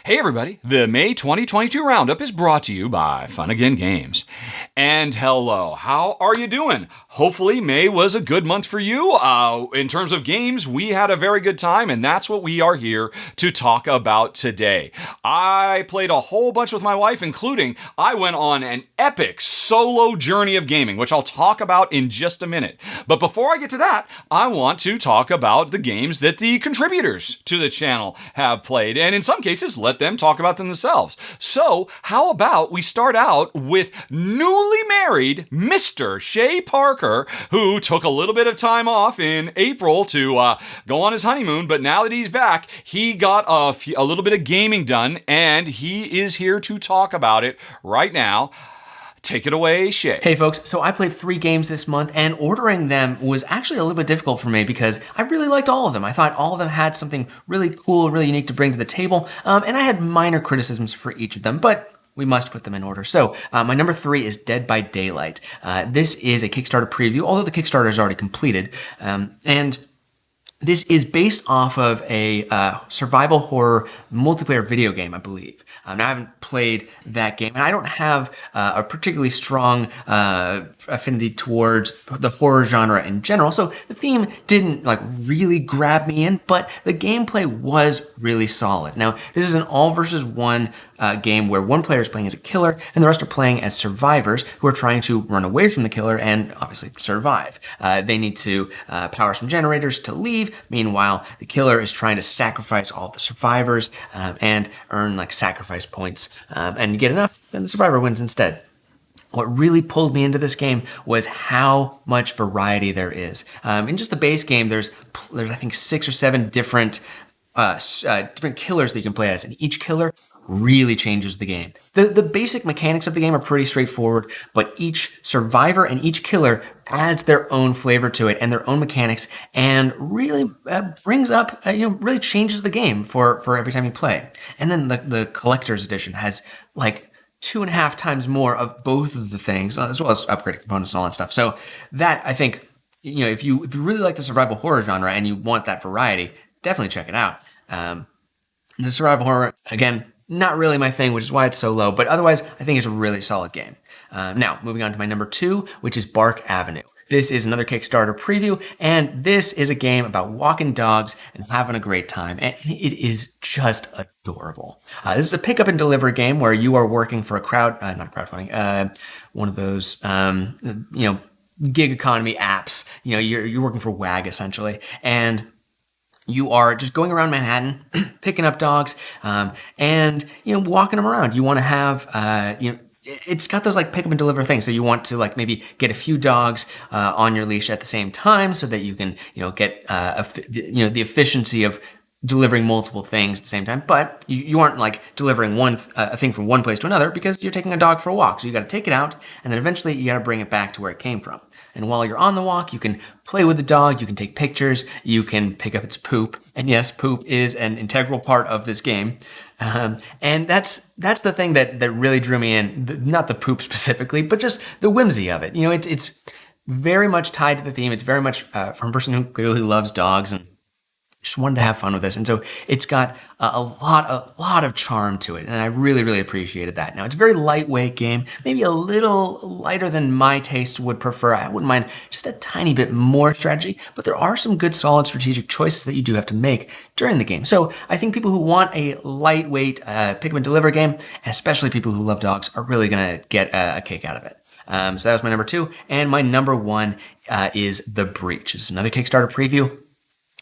Hey everybody, the May 2022 Roundup is brought to you by Fun Again Games. And hello, how are you doing? Hopefully May was a good month for you. In terms of games, we had a very good time, and that's what we are here to talk about today. I played a whole bunch with my wife, including I went on an epic solo journey of gaming, which I'll talk about in just a minute. But before I get to that, I want to talk about the games that the contributors to the channel have played, and in some cases, let them talk about them themselves. So, how about we start out with newly married Mr. Shea Parker, who took a little bit of time off in April to go on his honeymoon, but now that he's back, he got a little bit of gaming done, and he is here to talk about it right now. Take it away, Shea. Hey folks, so I played 3 games this month, and ordering them was actually a little bit difficult for me because I really liked all of them. I thought all of them had something really cool, really unique to bring to the table, and I had minor criticisms for each of them, but we must put them in order. So my number 3 is Dead by Daylight. This is a Kickstarter preview, although the Kickstarter is already completed, and this is based off of a survival horror multiplayer video game, I believe. Now, I haven't played that game, and I don't have a particularly strong affinity towards the horror genre in general, so the theme didn't really grab me in, but the gameplay was really solid. Now, this is an all versus one game where one player is playing as a killer, and the rest are playing as survivors who are trying to run away from the killer and obviously survive. They need to power some generators to leave. Meanwhile, the killer is trying to sacrifice all the survivors and earn sacrifice points, and you get enough, then the survivor wins instead. What really pulled me into this game was how much variety there is. In just the base game, there's I think 6 or 7 different killers that you can play as, and each killer really changes the game. The basic mechanics of the game are pretty straightforward, but each survivor and each killer adds their own flavor to it and their own mechanics, and really brings up, really changes the game for every time you play. And then the collector's edition has 2.5 times more of both of the things, as well as upgraded components and all that stuff. So that, I think, if you really like the survival horror genre and you want that variety, definitely check it out. The survival horror, again, not really my thing, which is why it's so low, but otherwise, I think it's a really solid game. Now, moving on to my number 2, which is Bark Avenue. This is another Kickstarter preview, and this is a game about walking dogs and having a great time, and it is just adorable. This is a pick up and deliver game where you are working for one of those, gig economy apps. You're working for WAG essentially, and you are just going around Manhattan, picking up dogs, and walking them around. You want to have, it's got those pick up and deliver things. So you want to maybe get a few dogs on your leash at the same time, so that you can get the efficiency of delivering multiple things at the same time. But you aren't delivering a thing from one place to another, because you're taking a dog for a walk. So you got to take it out, and then eventually you got to bring it back to where it came from. And while you're on the walk, you can play with the dog, you can take pictures, you can pick up its poop. And yes, poop is an integral part of this game. And that's the thing that really drew me in, not the poop specifically, but just the whimsy of it. It's very much tied to the theme. It's very much from a person who clearly loves dogs and just wanted to have fun with this. And so it's got a lot of charm to it, and I really, really appreciated that. Now, it's a very lightweight game, maybe a little lighter than my taste would prefer. I wouldn't mind just a tiny bit more strategy, but there are some good, solid strategic choices that you do have to make during the game. So I think people who want a lightweight pick up and deliver game, and especially people who love dogs, are really going to get a kick out of it. So that was my number 2, and my number 1 is The Breach. It's another Kickstarter preview.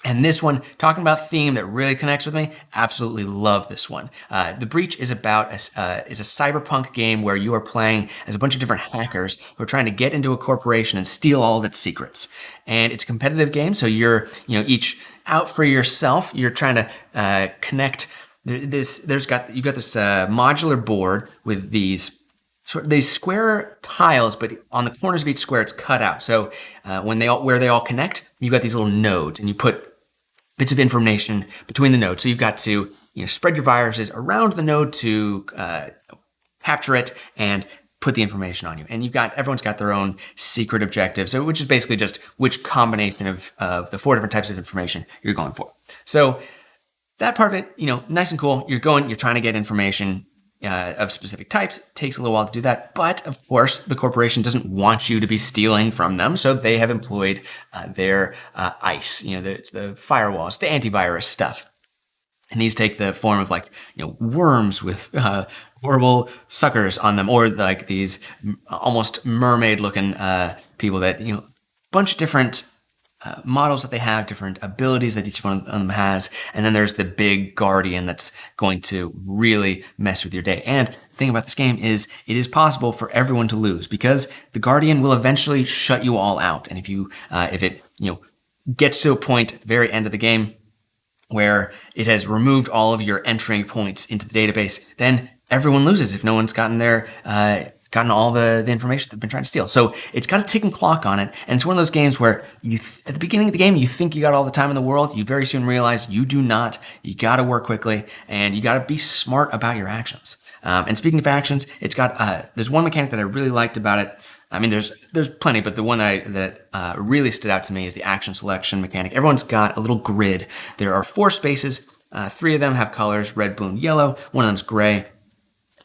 And this one, talking about theme that really connects with me, absolutely love this one. The Breach is about is a cyberpunk game where you are playing as a bunch of different hackers who are trying to get into a corporation and steal all of its secrets. And it's a competitive game, so you're each out for yourself. You're trying to connect. You've got this modular board with these square tiles, but on the corners of each square, it's cut out. So where they all connect, you've got these little nodes, and you put bits of information between the nodes. So you've got to spread your viruses around the node to capture it and put the information on you. And everyone's got their own secret objective, so which is basically just which combination of the 4 different types of information you're going for. So that part of it, nice and cool. You're trying to get information of specific types. It takes a little while to do that. But of course, the corporation doesn't want you to be stealing from them. So they have employed their ICE, the firewalls, the antivirus stuff. And these take the form of worms with horrible suckers on them, or like these almost mermaid looking people that, bunch of different models that they have, different abilities that each one of them has. And then there's the big guardian that's going to really mess with your day. And the thing about this game is it is possible for everyone to lose, because the guardian will eventually shut you all out. And if it gets to a point at the very end of the game where it has removed all of your entering points into the database, then everyone loses if no one's gotten all the information they've been trying to steal. So it's got a ticking clock on it. And it's one of those games where at the beginning of the game, you think you got all the time in the world. You very soon realize you do not. You got to work quickly, and you got to be smart about your actions. And speaking of actions, it's got there's one mechanic that I really liked about it. I mean, there's plenty, but the one that really stood out to me is the action selection mechanic. Everyone's got a little grid. There are 4 spaces. 3 of them have colors, red, blue, and yellow. One of them's gray.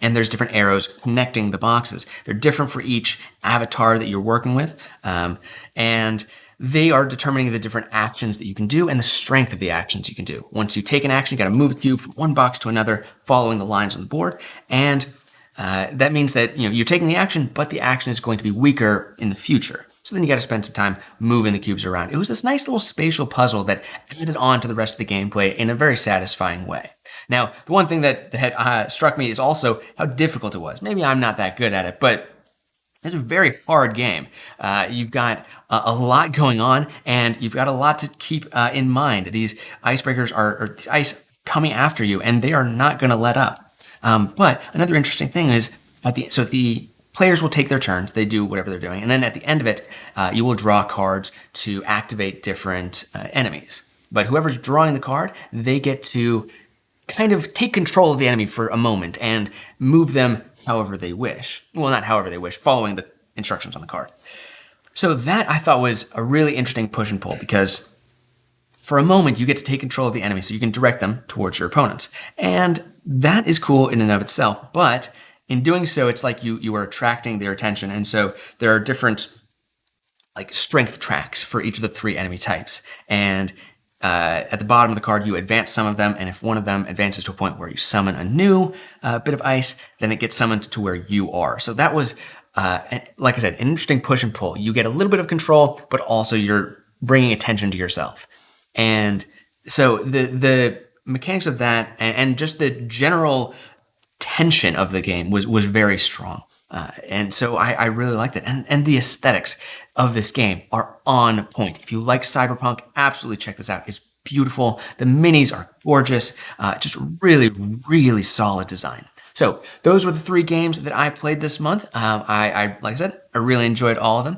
And there's different arrows connecting the boxes. They're different for each avatar that you're working with. And they are determining the different actions that you can do and the strength of the actions you can do. Once you take an action, you got to move a cube from one box to another, following the lines on the board. And that means that you're taking the action, but the action is going to be weaker in the future. So then you got to spend some time moving the cubes around. It was this nice little spatial puzzle that added on to the rest of the gameplay in a very satisfying way. Now, the one thing that had struck me is also how difficult it was. Maybe I'm not that good at it, but it's a very hard game. You've got a lot going on, and you've got a lot to keep in mind. These icebreakers are ice coming after you, and they are not going to let up. But another interesting thing is, the players will take their turns. They do whatever they're doing. And then at the end of it, you will draw cards to activate different enemies. But whoever's drawing the card, they get to kind of take control of the enemy for a moment and move them however they wish. Well, not however they wish, following the instructions on the card. So that I thought was a really interesting push and pull, because for a moment you get to take control of the enemy so you can direct them towards your opponents. And that is cool in and of itself, but in doing so, it's like you are attracting their attention. And so there are different strength tracks for each of the 3 enemy types. And at the bottom of the card, you advance some of them, and if one of them advances to a point where you summon a new bit of ice, then it gets summoned to where you are. So that was, like I said, an interesting push and pull. You get a little bit of control, but also you're bringing attention to yourself. And so the mechanics of that and just the general tension of the game was very strong. And so I really liked it. And the aesthetics of this game are on point. If you like cyberpunk, absolutely check this out. It's beautiful. The minis are gorgeous. Just really, really solid design. So those were the 3 games that I played this month. Like I said, I really enjoyed all of them.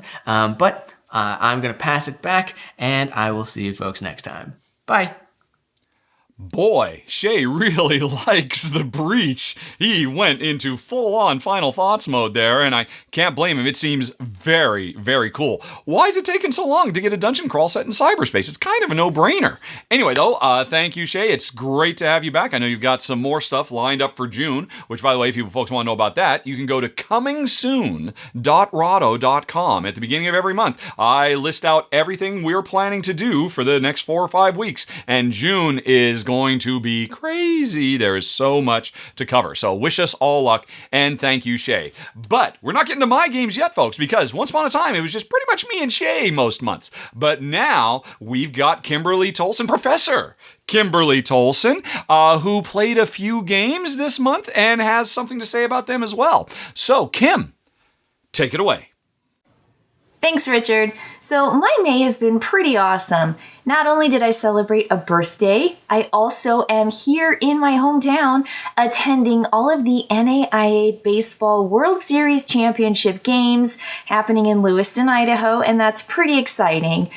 But I'm going to pass it back, and I will see you folks next time. Bye. Boy, Shea really likes The Breach. He went into full-on Final Thoughts mode there, and I can't blame him. It seems very, very cool. Why is it taking so long to get a dungeon crawl set in cyberspace? It's kind of a no-brainer. Anyway, though, thank you, Shea. It's great to have you back. I know you've got some more stuff lined up for June, which, by the way, if you folks want to know about that, you can go to comingsoon.rahdo.com. At the beginning of every month, I list out everything we're planning to do for the next 4 or 5 weeks, and June is going to be crazy. There is so much to cover. So wish us all luck, and thank you, Shea. But we're not getting to my games yet, folks, because once upon a time, it was just pretty much me and Shea most months. But now we've got Kimberly Tolson, Professor Kimberly Tolson, who played a few games this month and has something to say about them as well. So, Kim, take it away. Thanks, Richard. So my May has been pretty awesome. Not only did I celebrate a birthday, I also am here in my hometown attending all of the NAIA Baseball World Series Championship games happening in Lewiston, Idaho, and that's pretty exciting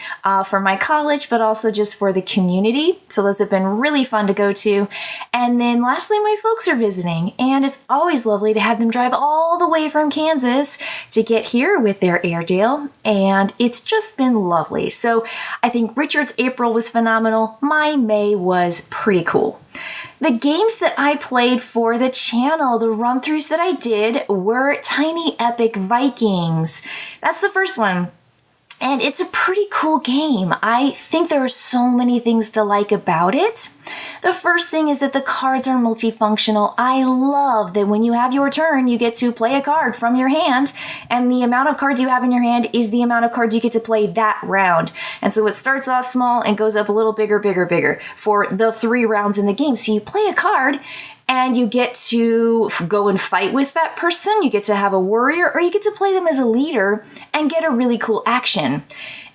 for my college, but also just for the community. So those have been really fun to go to. And then lastly, my folks are visiting, and it's always lovely to have them drive all the way from Kansas to get here with their Airedale and it's just been lovely. So I think Richard's April was phenomenal. My May was pretty cool. The games that I played for the channel, the run-throughs that I did, were Tiny Epic Vikings. That's the first one. And it's a pretty cool game. I think there are so many things to like about it. The first thing is that the cards are multifunctional. I love that when you have your turn, you get to play a card from your hand, and the amount of cards you have in your hand is the amount of cards you get to play that round. And so it starts off small and goes up a little bigger, bigger, bigger for the 3 rounds in the game. So you play a card, and you get to go and fight with that person. You get to have a warrior, or you get to play them as a leader and get a really cool action.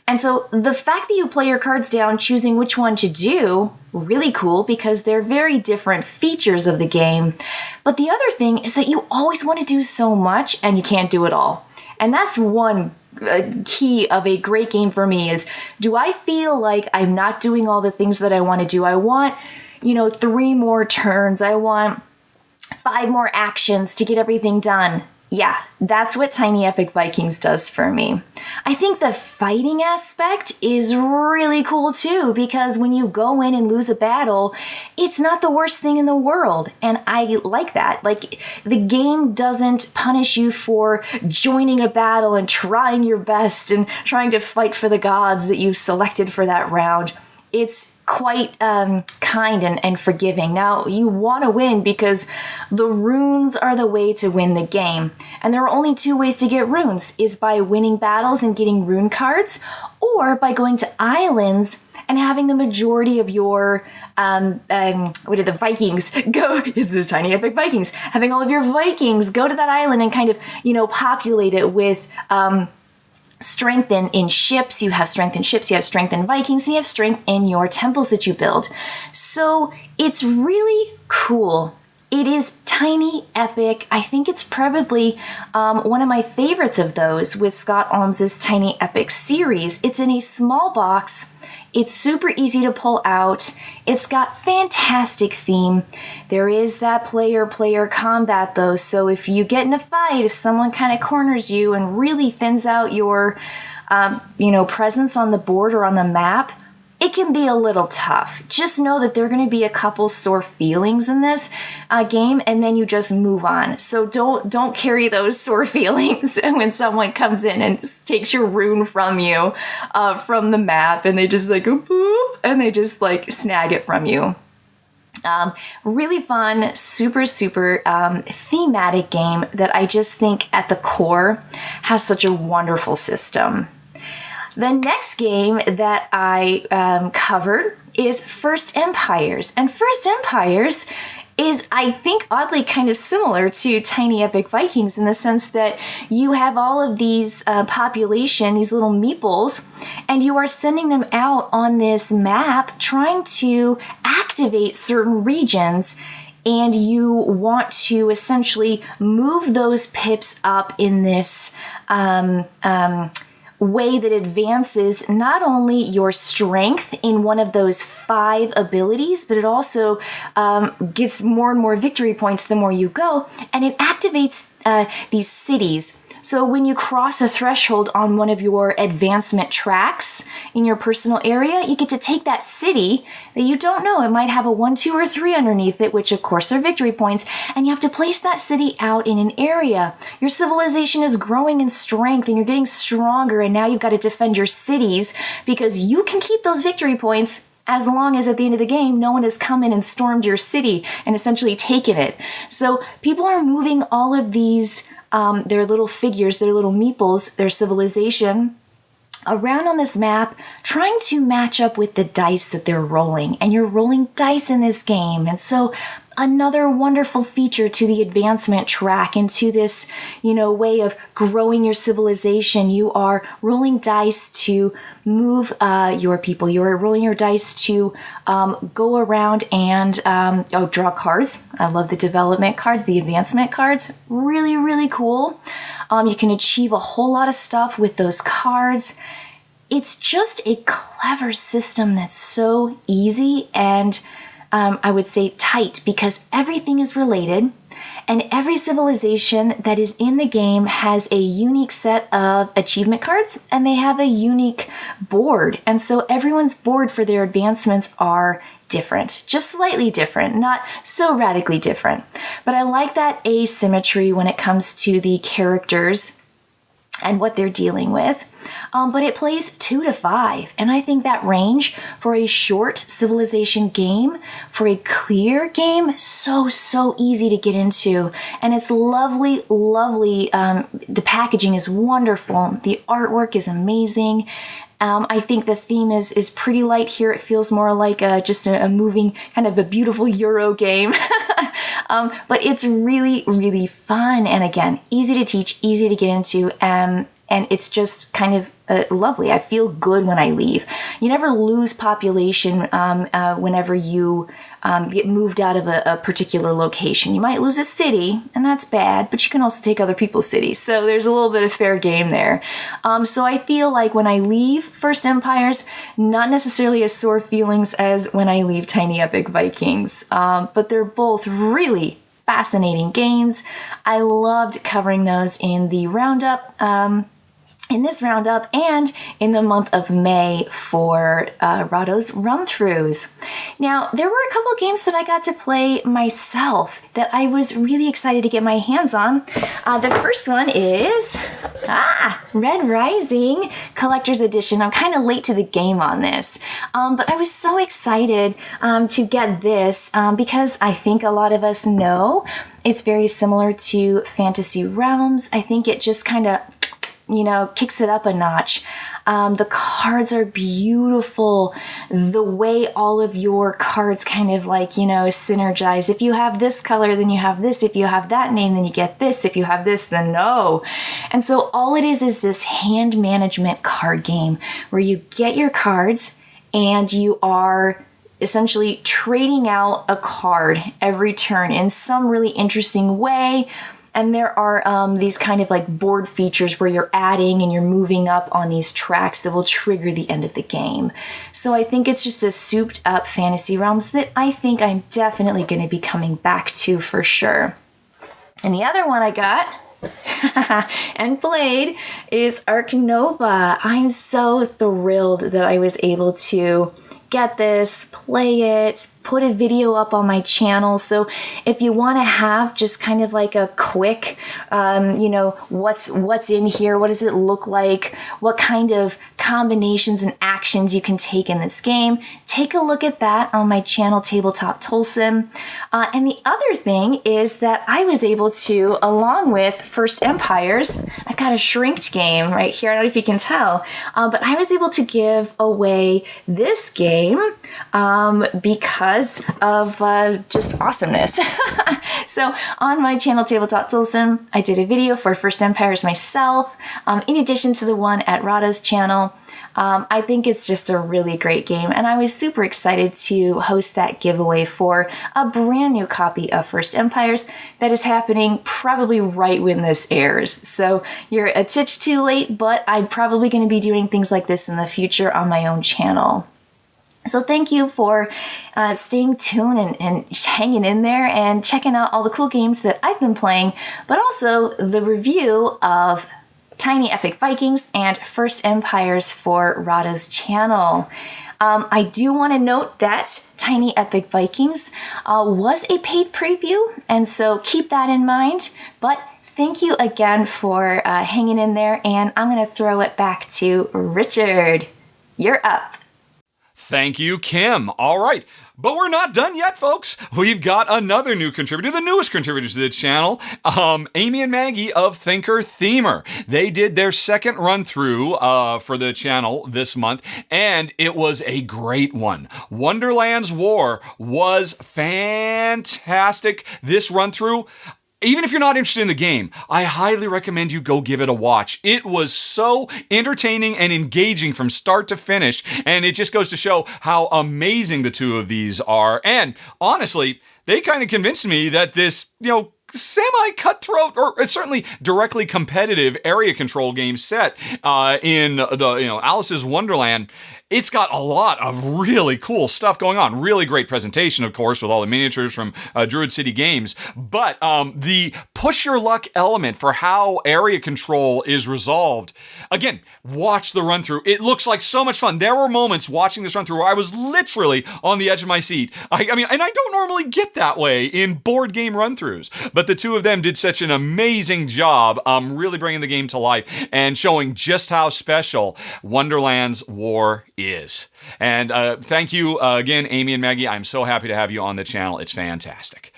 And so the fact that you play your cards down, choosing which one to do, really cool because they're very different features of the game. But the other thing is that you always want to do so much and you can't do it all. And that's one key of a great game for me is, do I feel like I'm not doing all the things that I want to do? I want 3 more turns. I want 5 more actions to get everything done. Yeah, that's what Tiny Epic Vikings does for me. I think the fighting aspect is really cool too, because when you go in and lose a battle, it's not the worst thing in the world. And I like that. Like, the game doesn't punish you for joining a battle and trying your best and trying to fight for the gods that you selected for that round. It's quite kind and forgiving. Now, you want to win because the runes are the way to win the game. And there are only 2 ways to get runes, is by winning battles and getting rune cards, or by going to islands and having the majority of your, the Vikings go, it's the Tiny Epic Vikings, having all of your Vikings go to that island and kind of, populate it with, strength in ships. You have strength in ships, you have strength in Vikings, and you have strength in your temples that you build. So it's really cool. It is Tiny Epic. I think it's probably one of my favorites of those with Scott Alms's Tiny Epic series. It's in a small box. It's super easy to pull out. It's got fantastic theme. There is that player-player combat though, so if you get in a fight, if someone kind of corners you and really thins out your, presence on the board or on the map, it can be a little tough. Just know that there are going to be a couple sore feelings in this game, and then you just move on. So don't carry those sore feelings when someone comes in and takes your rune from you from the map, and they just go boop, and they just snag it from you. Really fun, super thematic game that I just think at the core has such a wonderful system. The next game that I covered is First Empires. And First Empires is, I think, oddly kind of similar to Tiny Epic Vikings in the sense that you have all of these population, these little meeples, and you are sending them out on this map trying to activate certain regions. And you want to essentially move those pips up in this way that advances not only your strength in one of those 5 abilities, but it also gets more and more victory points the more you go, and it activates these cities. So when you cross a threshold on one of your advancement tracks in your personal area, you get to take that city that you don't know. It might have a 1, 2, or 3 underneath it, which of course are victory points, and you have to place that city out in an area. Your civilization is growing in strength and you're getting stronger, and now you've got to defend your cities because you can keep those victory points as long as at the end of the game, no one has come in and stormed your city and essentially taken it. So people are moving all of these their little figures, their little meeples, their civilization around on this map, trying to match up with the dice that they're rolling. And you're rolling dice in this game. And so another wonderful feature to the advancement track and to this, way of growing your civilization. You are rolling dice to move your people. You're rolling your dice to go around and draw cards. I love the development cards, the advancement cards. Really, really cool. You can achieve a whole lot of stuff with those cards. It's just a clever system that's so easy and I would say tight because everything is related And every civilization that is in the game has a unique set of achievement cards, and they have a unique board. And so everyone's board for their advancements are different, just slightly different, not so radically different. But I like that asymmetry when it comes to the characters and what they're dealing with. But it plays 2 to 5, and I think that range for a short civilization game, for a clear game, so easy to get into, and it's lovely. The packaging is wonderful, the artwork is amazing. I think the theme is pretty light here. It feels more like just a moving, kind of a beautiful Euro game. But it's really fun. And again, easy to teach, easy to get into. And it's just kind of lovely. I feel good when I leave. You never lose population whenever you get moved out of a particular location. You might lose a city, and that's bad, but you can also take other people's cities. So there's a little bit of fair game there. So I feel like when I leave First Empires, not necessarily as sore feelings as when I leave Tiny Epic Vikings. But they're both really fascinating games. I loved covering those in the roundup. In this roundup and in the month of May for Rahdo's run-throughs. Now, there were a couple games that I got to play myself that I was really excited to get my hands on. The first one is Red Rising Collector's Edition. I'm kind of late to the game on this, but I was so excited to get this because I think a lot of us know it's very similar to Fantasy Realms. I think it just kind of kicks it up a notch. The cards are beautiful. The way all of your cards kind of synergize. If you have this color, then you have this. If you have that name, then you get this. If you have this, then no. And so all it is this hand management card game where you get your cards and you are essentially trading out a card every turn in some really interesting way. And there are these kind of board features where you're adding and you're moving up on these tracks that will trigger the end of the game. So I think it's just a souped up Fantasy Realms that I think I'm definitely going to be coming back to for sure. And the other one I got and played is Ark Nova. I'm so thrilled that I was able to get this, play it, put a video up on my channel. So if you want to have just kind of a quick, what's in here, what does it look like, what kind of combinations and actions you can take in this game, take a look at that on my channel, Tabletop Tulsim. And the other thing is that I was able to, along with First Empires, I got a shrinked game right here, I don't know if you can tell, but I was able to give away this game because of just awesomeness. So on my channel, Tabletop Tulsim, I did a video for First Empires myself, in addition to the one at Rahdo's channel. I think it's just a really great game, and I was super excited to host that giveaway for a brand new copy of First Empires that is happening probably right when this airs. So you're a titch too late, but I'm probably going to be doing things like this in the future on my own channel. So thank you for staying tuned and hanging in there and checking out all the cool games that I've been playing, but also the review of Tiny Epic Vikings and First Empires for Rahdo's channel. I do want to note that Tiny Epic Vikings was a paid preview, and so keep that in mind. But thank you again for hanging in there, and I'm going to throw it back to Richard. You're up. Thank you, Kim. All right. But we're not done yet, folks. We've got another new contributor, the newest contributors to the channel, Amy and Maggie of Thinker Themer. They did their second run through for the channel this month, and it was a great one. Wonderland's War was fantastic. This run through, even if you're not interested in the game, I highly recommend you go give it a watch. It was so entertaining and engaging from start to finish, and it just goes to show how amazing the two of these are. And honestly, they kind of convinced me that this, semi-cutthroat or certainly directly competitive area control game set in the Alice's Wonderland it's got a lot of really cool stuff going on. Really great presentation, of course, with all the miniatures from Druid City Games. But the push your luck element for how area control is resolved, again, watch the run through. It looks like so much fun. There were moments watching this run through where I was literally on the edge of my seat. I mean, and I don't normally get that way in board game run throughs, but the two of them did such an amazing job really bringing the game to life and showing just how special Wonderland's War is. And thank you again, Amy and Maggie. I'm so happy to have you on the channel. It's fantastic.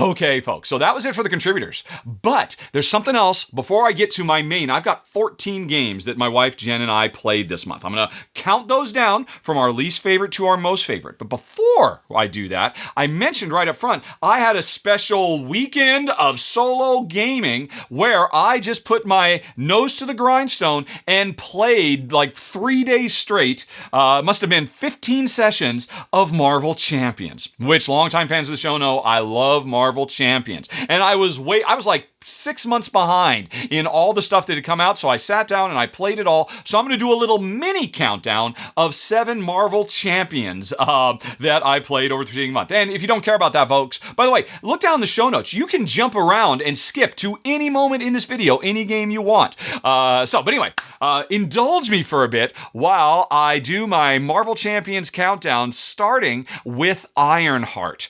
Okay, folks, so that was it for the contributors. But there's something else before I get to my main. I've got 14 games that my wife Jen and I played this month. I'm going to count those down from our least favorite to our most favorite. But before I do that, I mentioned right up front, I had a special weekend of solo gaming where I just put my nose to the grindstone and played like 3 days straight. Must have been 15 sessions of Marvel Champions, which longtime fans of the show know I love Marvel Champions. And I was like 6 months behind in all the stuff that had come out, so I sat down and I played it all. So I'm going to do a little mini countdown of 7 Marvel Champions that I played over the preceding month. And if you don't care about that, folks, by the way, look down the show notes. You can jump around and skip to any moment in this video, any game you want. But anyway, indulge me for a bit while I do my Marvel Champions countdown, starting with Ironheart,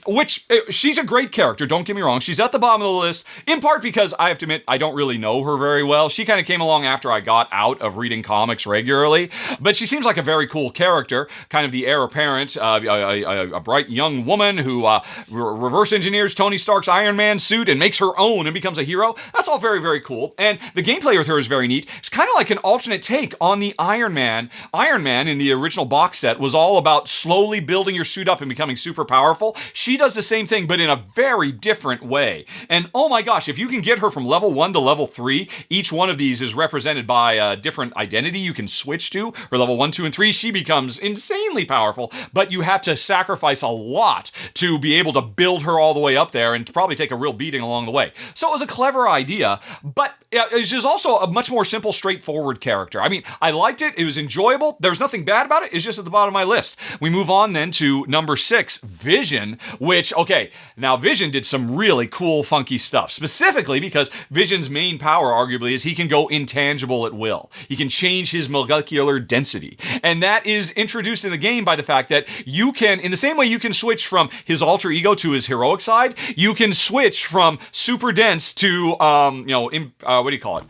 which she's a great character. Don't get me wrong. She's at the bottom of the list. In part because I have to admit, I don't really know her very well. She kind of came along after I got out of reading comics regularly, but she seems like a very cool character, kind of the heir apparent, a bright young woman who reverse engineers Tony Stark's Iron Man suit and makes her own and becomes a hero. That's all very, very cool. And the gameplay with her is very neat. It's kind of like an alternate take on the Iron Man. Iron Man in the original box set was all about slowly building your suit up and becoming super powerful. She does the same thing, but in a very different way. And oh my gosh, if you can get her from level 1 to level 3, each one of these is represented by a different identity you can switch to. Or level 1, 2, and 3, she becomes insanely powerful, but you have to sacrifice a lot to be able to build her all the way up there and probably take a real beating along the way. So it was a clever idea, but it's just also a much more simple, straightforward character. I mean, I liked it. It was enjoyable. There's nothing bad about it. It's just at the bottom of my list. We move on then to number 6, Vision, which, okay, now Vision did some really cool, funky stuff. Specifically because Vision's main power, arguably, is he can go intangible at will. He can change his molecular density. And that is introduced in the game by the fact that you can, in the same way you can switch from his alter ego to his heroic side, you can switch from super dense to, what do you call it?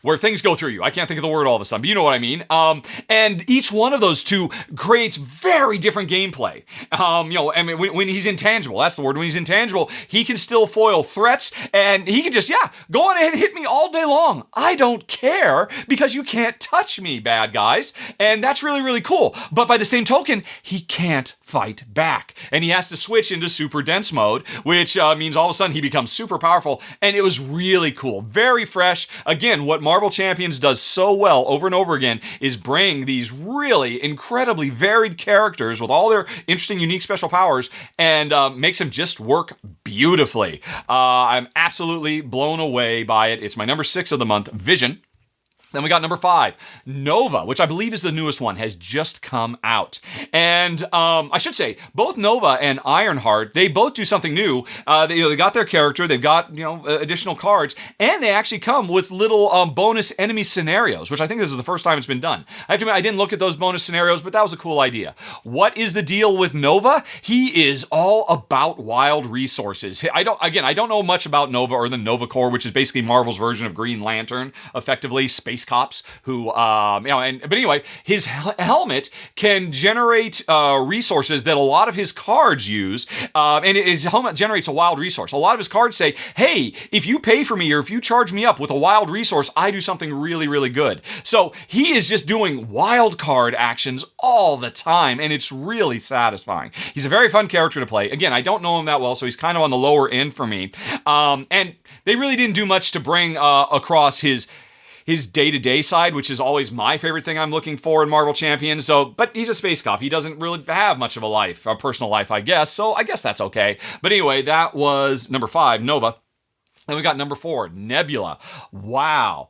Where things go through you. I can't think of the word all of a sudden, but you know what I mean. And each one of those two creates very different gameplay. When he's intangible, that's the word. When he's intangible, he can still foil threats, and he can just, go on ahead and hit me all day long. I don't care, because you can't touch me, bad guys. And that's really, really cool. But by the same token, he can't fight back. And he has to switch into super dense mode, which means all of a sudden he becomes super powerful. And it was really cool. Very fresh. Again, what Marvel Champions does so well over and over again is bring these really incredibly varied characters with all their interesting, unique special powers and makes them just work beautifully. I'm absolutely blown away by it. It's my number 6 of the month, Vision. Then we got number 5, Nova, which I believe is the newest one, has just come out. And I should say, both Nova and Ironheart, they both do something new. They got their character, they've got additional cards, and they actually come with little bonus enemy scenarios, which I think this is the first time it's been done. I have to admit, I didn't look at those bonus scenarios, but that was a cool idea. What is the deal with Nova? He is all about wild resources. I don't know much about Nova or the Nova Corps, which is basically Marvel's version of Green Lantern, effectively space cops who, but anyway, his helmet can generate resources that a lot of his cards use, and his helmet generates a wild resource. A lot of his cards say, hey, if you pay for me or if you charge me up with a wild resource, I do something really, really good. So he is just doing wild card actions all the time, and it's really satisfying. He's a very fun character to play. Again, I don't know him that well, so he's kind of on the lower end for me. And they really didn't do much to bring across his day-to-day side, which is always my favorite thing I'm looking for in Marvel Champions. But he's a space cop. He doesn't really have much of a personal life, I guess. So I guess that's okay. But anyway, that was number 5, Nova. Then we got number 4, Nebula. Wow.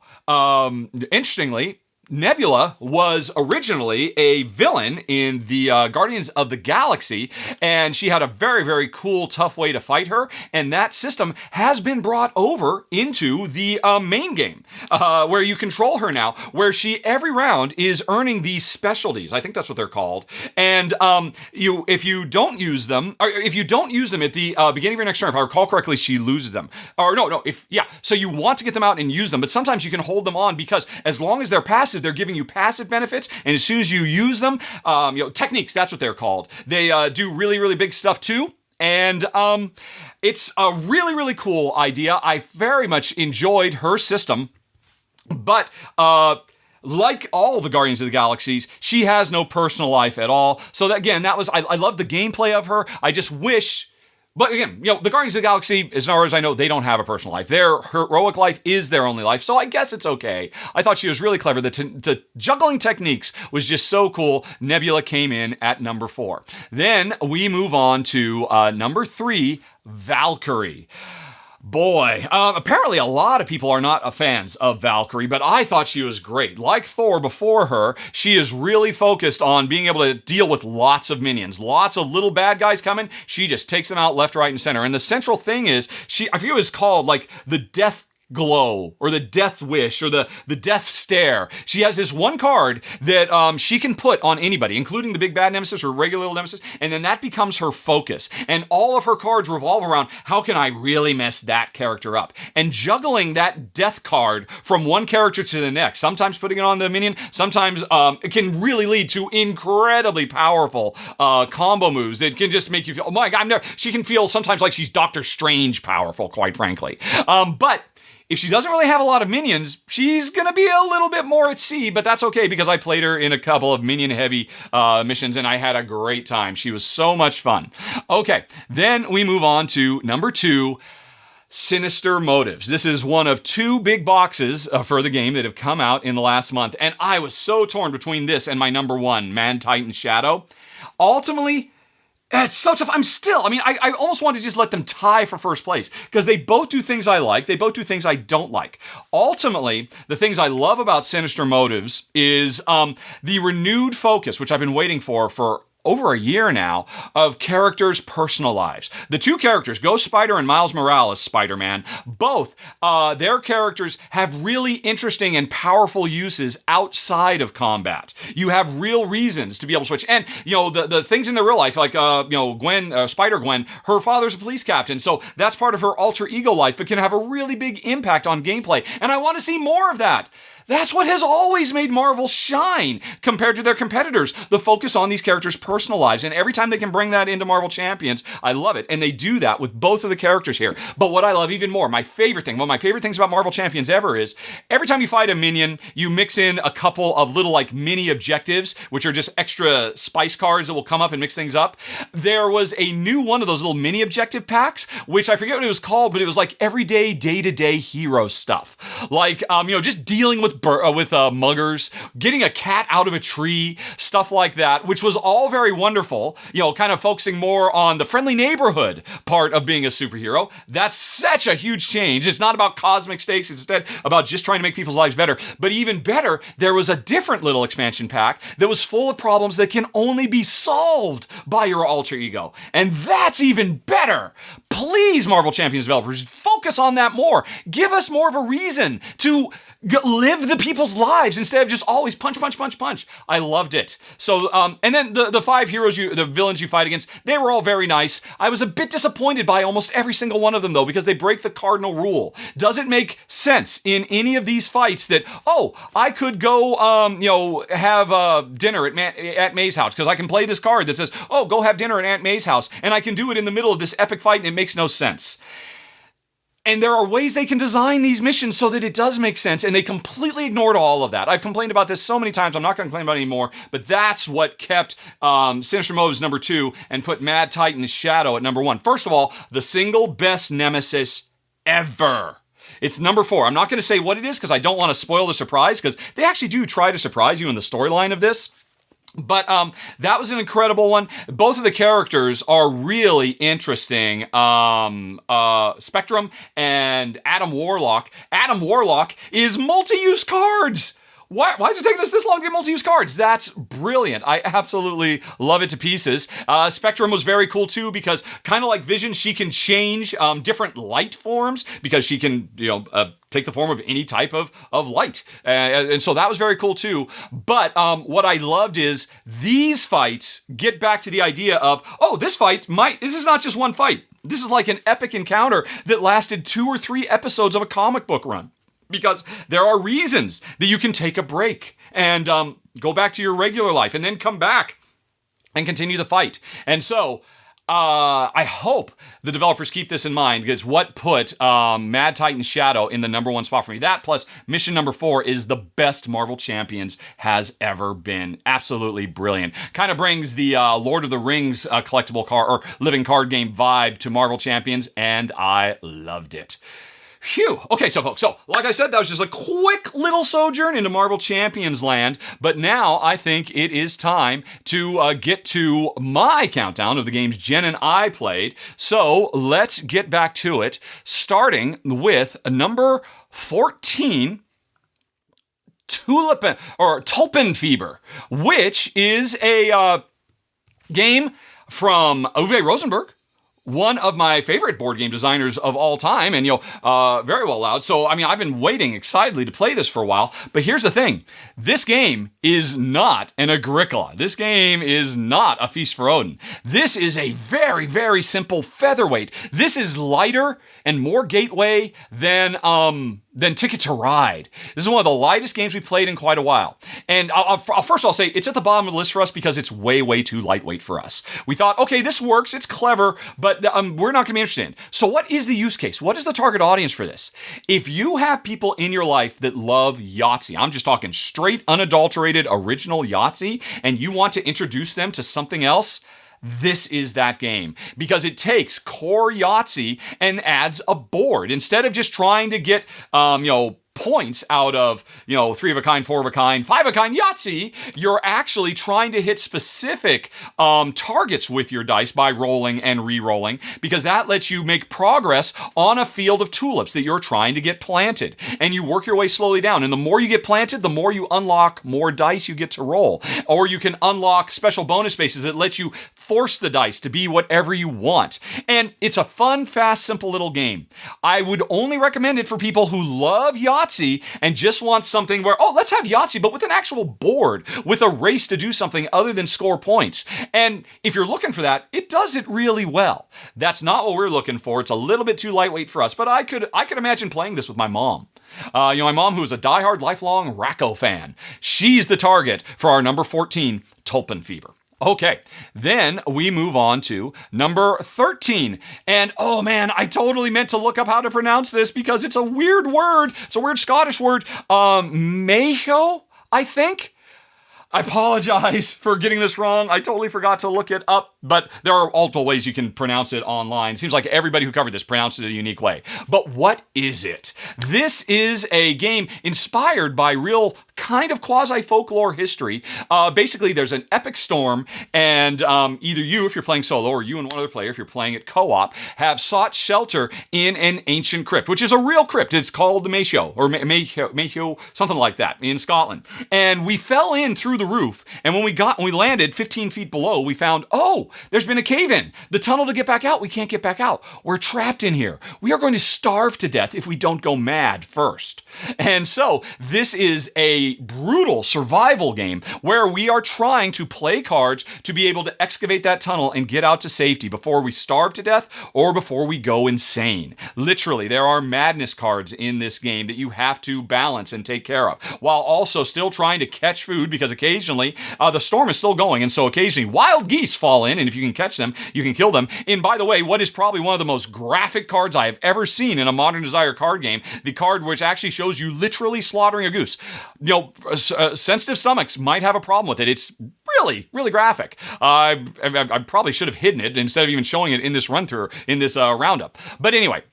Interestingly, Nebula was originally a villain in the Guardians of the Galaxy, and she had a very, very cool, tough way to fight her, and that system has been brought over into the main game, where you control her now, where she, every round, is earning these specialties. I think that's what they're called. And if you don't use them, or if you don't use them at the beginning of your next turn, if I recall correctly, she loses them. Or so you want to get them out and use them, but sometimes you can hold them on because as long as they're passive, they're giving you passive benefits, and as soon as you use them, techniques, that's what they're called. They do really, really big stuff too. And it's a really, really cool idea. I very much enjoyed her system, but like all the Guardians of the Galaxies, she has no personal life at all. So that, again, I love the gameplay of her. I just wish. But again, the Guardians of the Galaxy, as far as I know, they don't have a personal life. Their heroic life is their only life, so I guess it's okay. I thought she was really clever. The juggling techniques was just so cool. Nebula came in at number 4. Then we move on to number 3, Valkyrie. Boy, apparently a lot of people are not fans of Valkyrie, but I thought she was great. Like Thor before her, she is really focused on being able to deal with lots of minions. Lots of little bad guys coming, she just takes them out left, right, and center. And the central thing is, I forget what it's called, like the death glow or the death wish or the death stare. She has this one card that she can put on anybody, including the big bad nemesis or regular little nemesis, and then that becomes her focus. And all of her cards revolve around, how can I really mess that character up? And juggling that death card from one character to the next, sometimes putting it on the minion, sometimes it can really lead to incredibly powerful combo moves. It can just make you feel, oh my God, she can feel sometimes like she's Doctor Strange powerful, quite frankly. But if she doesn't really have a lot of minions, she's going to be a little bit more at sea, but that's okay because I played her in a couple of minion-heavy missions, and I had a great time. She was so much fun. Okay, then we move on to number 2, Sinister Motives. This is one of 2 big boxes for the game that have come out in the last month, and I was so torn between this and my number 1, Man, Titan, Shadow. Ultimately, it's so tough. I almost want to just let them tie for first place because they both do things I like. They both do things I don't like. Ultimately, the things I love about Sinister Motives is the renewed focus, which I've been waiting for over a year now, of characters' personal lives. The 2 characters, Ghost Spider and Miles Morales Spider-Man, both, their characters have really interesting and powerful uses outside of combat. You have real reasons to be able to switch. And, the things in their real life, like, Gwen, Spider-Gwen, her father's a police captain, so that's part of her alter ego life, but can have a really big impact on gameplay. And I want to see more of that. That's what has always made Marvel shine compared to their competitors, the focus on these characters' personal lives. And every time they can bring that into Marvel Champions, I love it. And they do that with both of the characters here. But what I love even more, one of my favorite things about Marvel Champions ever is every time you fight a minion, you mix in a couple of little like mini objectives, which are just extra spice cards that will come up and mix things up. There was a new one of those little mini objective packs, which I forget what it was called, but it was like everyday, day-to-day hero stuff. Like, just dealing with muggers, getting a cat out of a tree, stuff like that, which was all very wonderful, kind of focusing more on the friendly neighborhood part of being a superhero. That's such a huge change. It's not about cosmic stakes, it's instead about just trying to make people's lives better. But even better, there was a different little expansion pack that was full of problems that can only be solved by your alter ego. And that's even better. Please, Marvel Champions developers, focus on that more. Give us more of a reason to live the people's lives instead of just always punch. I loved it. So, and then the 5 heroes, the villains you fight against, they were all very nice. I was a bit disappointed by almost every single one of them though, because they break the cardinal rule. Doesn't make sense in any of these fights that, I could go, have dinner at May's house because I can play this card that says, go have dinner at Aunt May's house, and I can do it in the middle of this epic fight, and it makes no sense. And there are ways they can design these missions so that it does make sense, and they completely ignored all of that. I've complained about this so many times, I'm not going to complain about it anymore, but that's what kept Sinister Motives number 2 and put Mad Titan's Shadow at number 1. First of all, the single best nemesis ever. It's number 4. I'm not going to say what it is because I don't want to spoil the surprise, because they actually do try to surprise you in the storyline of this. But that was an incredible one. Both of the characters are really interesting. Spectrum and Adam Warlock. Adam Warlock is multi-use cards. Why is it taking us this long to get multi-use cards? That's brilliant. I absolutely love it to pieces. Spectrum was very cool too because kind of like Vision, she can change different light forms because she can, take the form of any type of light. And so that was very cool too. But what I loved is these fights get back to the idea of, this is not just one fight. This is like an epic encounter that lasted 2 or 3 episodes of a comic book run. Because there are reasons that you can take a break and go back to your regular life and then come back and continue the fight. And so I hope the developers keep this in mind because what put Mad Titan Shadow in the #1 spot for me. That plus mission number 4 is the best Marvel Champions has ever been. Absolutely brilliant. Kind of brings the Lord of the Rings collectible card or living card game vibe to Marvel Champions, and I loved it. Phew. Okay, so folks, like I said, that was just a quick little sojourn into Marvel Champions land, but now I think it is time to get to my countdown of the games Jen and I played. So let's get back to it, starting with number 14, Tulpenfieber, which is a game from Uwe Rosenberg, one of my favorite board game designers of all time, and very well allowed. So, I've been waiting excitedly to play this for a while. But here's the thing. This game is not an Agricola. This game is not a Feast for Odin. This is a very, very simple featherweight. This is lighter and more gateway than Ticket to Ride. This is one of the lightest games we've played in quite a while. And I'll say it's at the bottom of the list for us because it's way, way too lightweight for us. We thought, okay, this works, it's clever, but we're not going to be interested in. So what is the use case? What is the target audience for this? If you have people in your life that love Yahtzee, I'm just talking straight, unadulterated, original Yahtzee, and you want to introduce them to something else, this is that game because it takes core Yahtzee and adds a board. Instead of just trying to get, points out of, 3 of a kind, 4 of a kind, 5 of a kind Yahtzee, you're actually trying to hit specific targets with your dice by rolling and re-rolling because that lets you make progress on a field of tulips that you're trying to get planted. And you work your way slowly down. And the more you get planted, the more you unlock more dice you get to roll. Or you can unlock special bonus spaces that let you force the dice to be whatever you want. And it's a fun, fast, simple little game. I would only recommend it for people who love Yahtzee and just want something where, let's have Yahtzee, but with an actual board, with a race to do something other than score points. And if you're looking for that, it does it really well. That's not what we're looking for. It's a little bit too lightweight for us, but I could imagine playing this with my mom. My mom, who is a diehard, lifelong Racco fan. She's the target for our number 14, Tulpenfieber. Okay, then we move on to number 13. And oh man, I totally meant to look up how to pronounce this because it's a weird word. It's a weird Scottish word. Maeshowe, I think. I apologize for getting this wrong. I totally forgot to look it up, but there are multiple ways you can pronounce it online. It seems like everybody who covered this pronounced it a unique way. But what is it? This is a game inspired by real kind of quasi-folklore history. Basically, there's an epic storm, and either you, if you're playing solo, or you and one other player, if you're playing it co-op, have sought shelter in an ancient crypt, which is a real crypt. It's called the Maeshowe, or Maeshowe, something like that, in Scotland. And we fell in through the roof, and when we landed 15 feet below, we found, there's been a cave-in. The tunnel to get back out, we can't get back out. We're trapped in here. We are going to starve to death if we don't go mad first. And so, this is a brutal survival game where we are trying to play cards to be able to excavate that tunnel and get out to safety before we starve to death or before we go insane. Literally, there are madness cards in this game that you have to balance and take care of, while also still trying to catch food because occasionally the storm is still going, and so occasionally wild geese fall in, and if you can catch them, you can kill them. And by the way, what is probably one of the most graphic cards I have ever seen in a Modern Desire card game, the card which actually shows you literally slaughtering a goose. Sensitive stomachs might have a problem with it. It's really, really graphic. I probably should have hidden it instead of even showing it in this run-through, in this roundup. But anyway,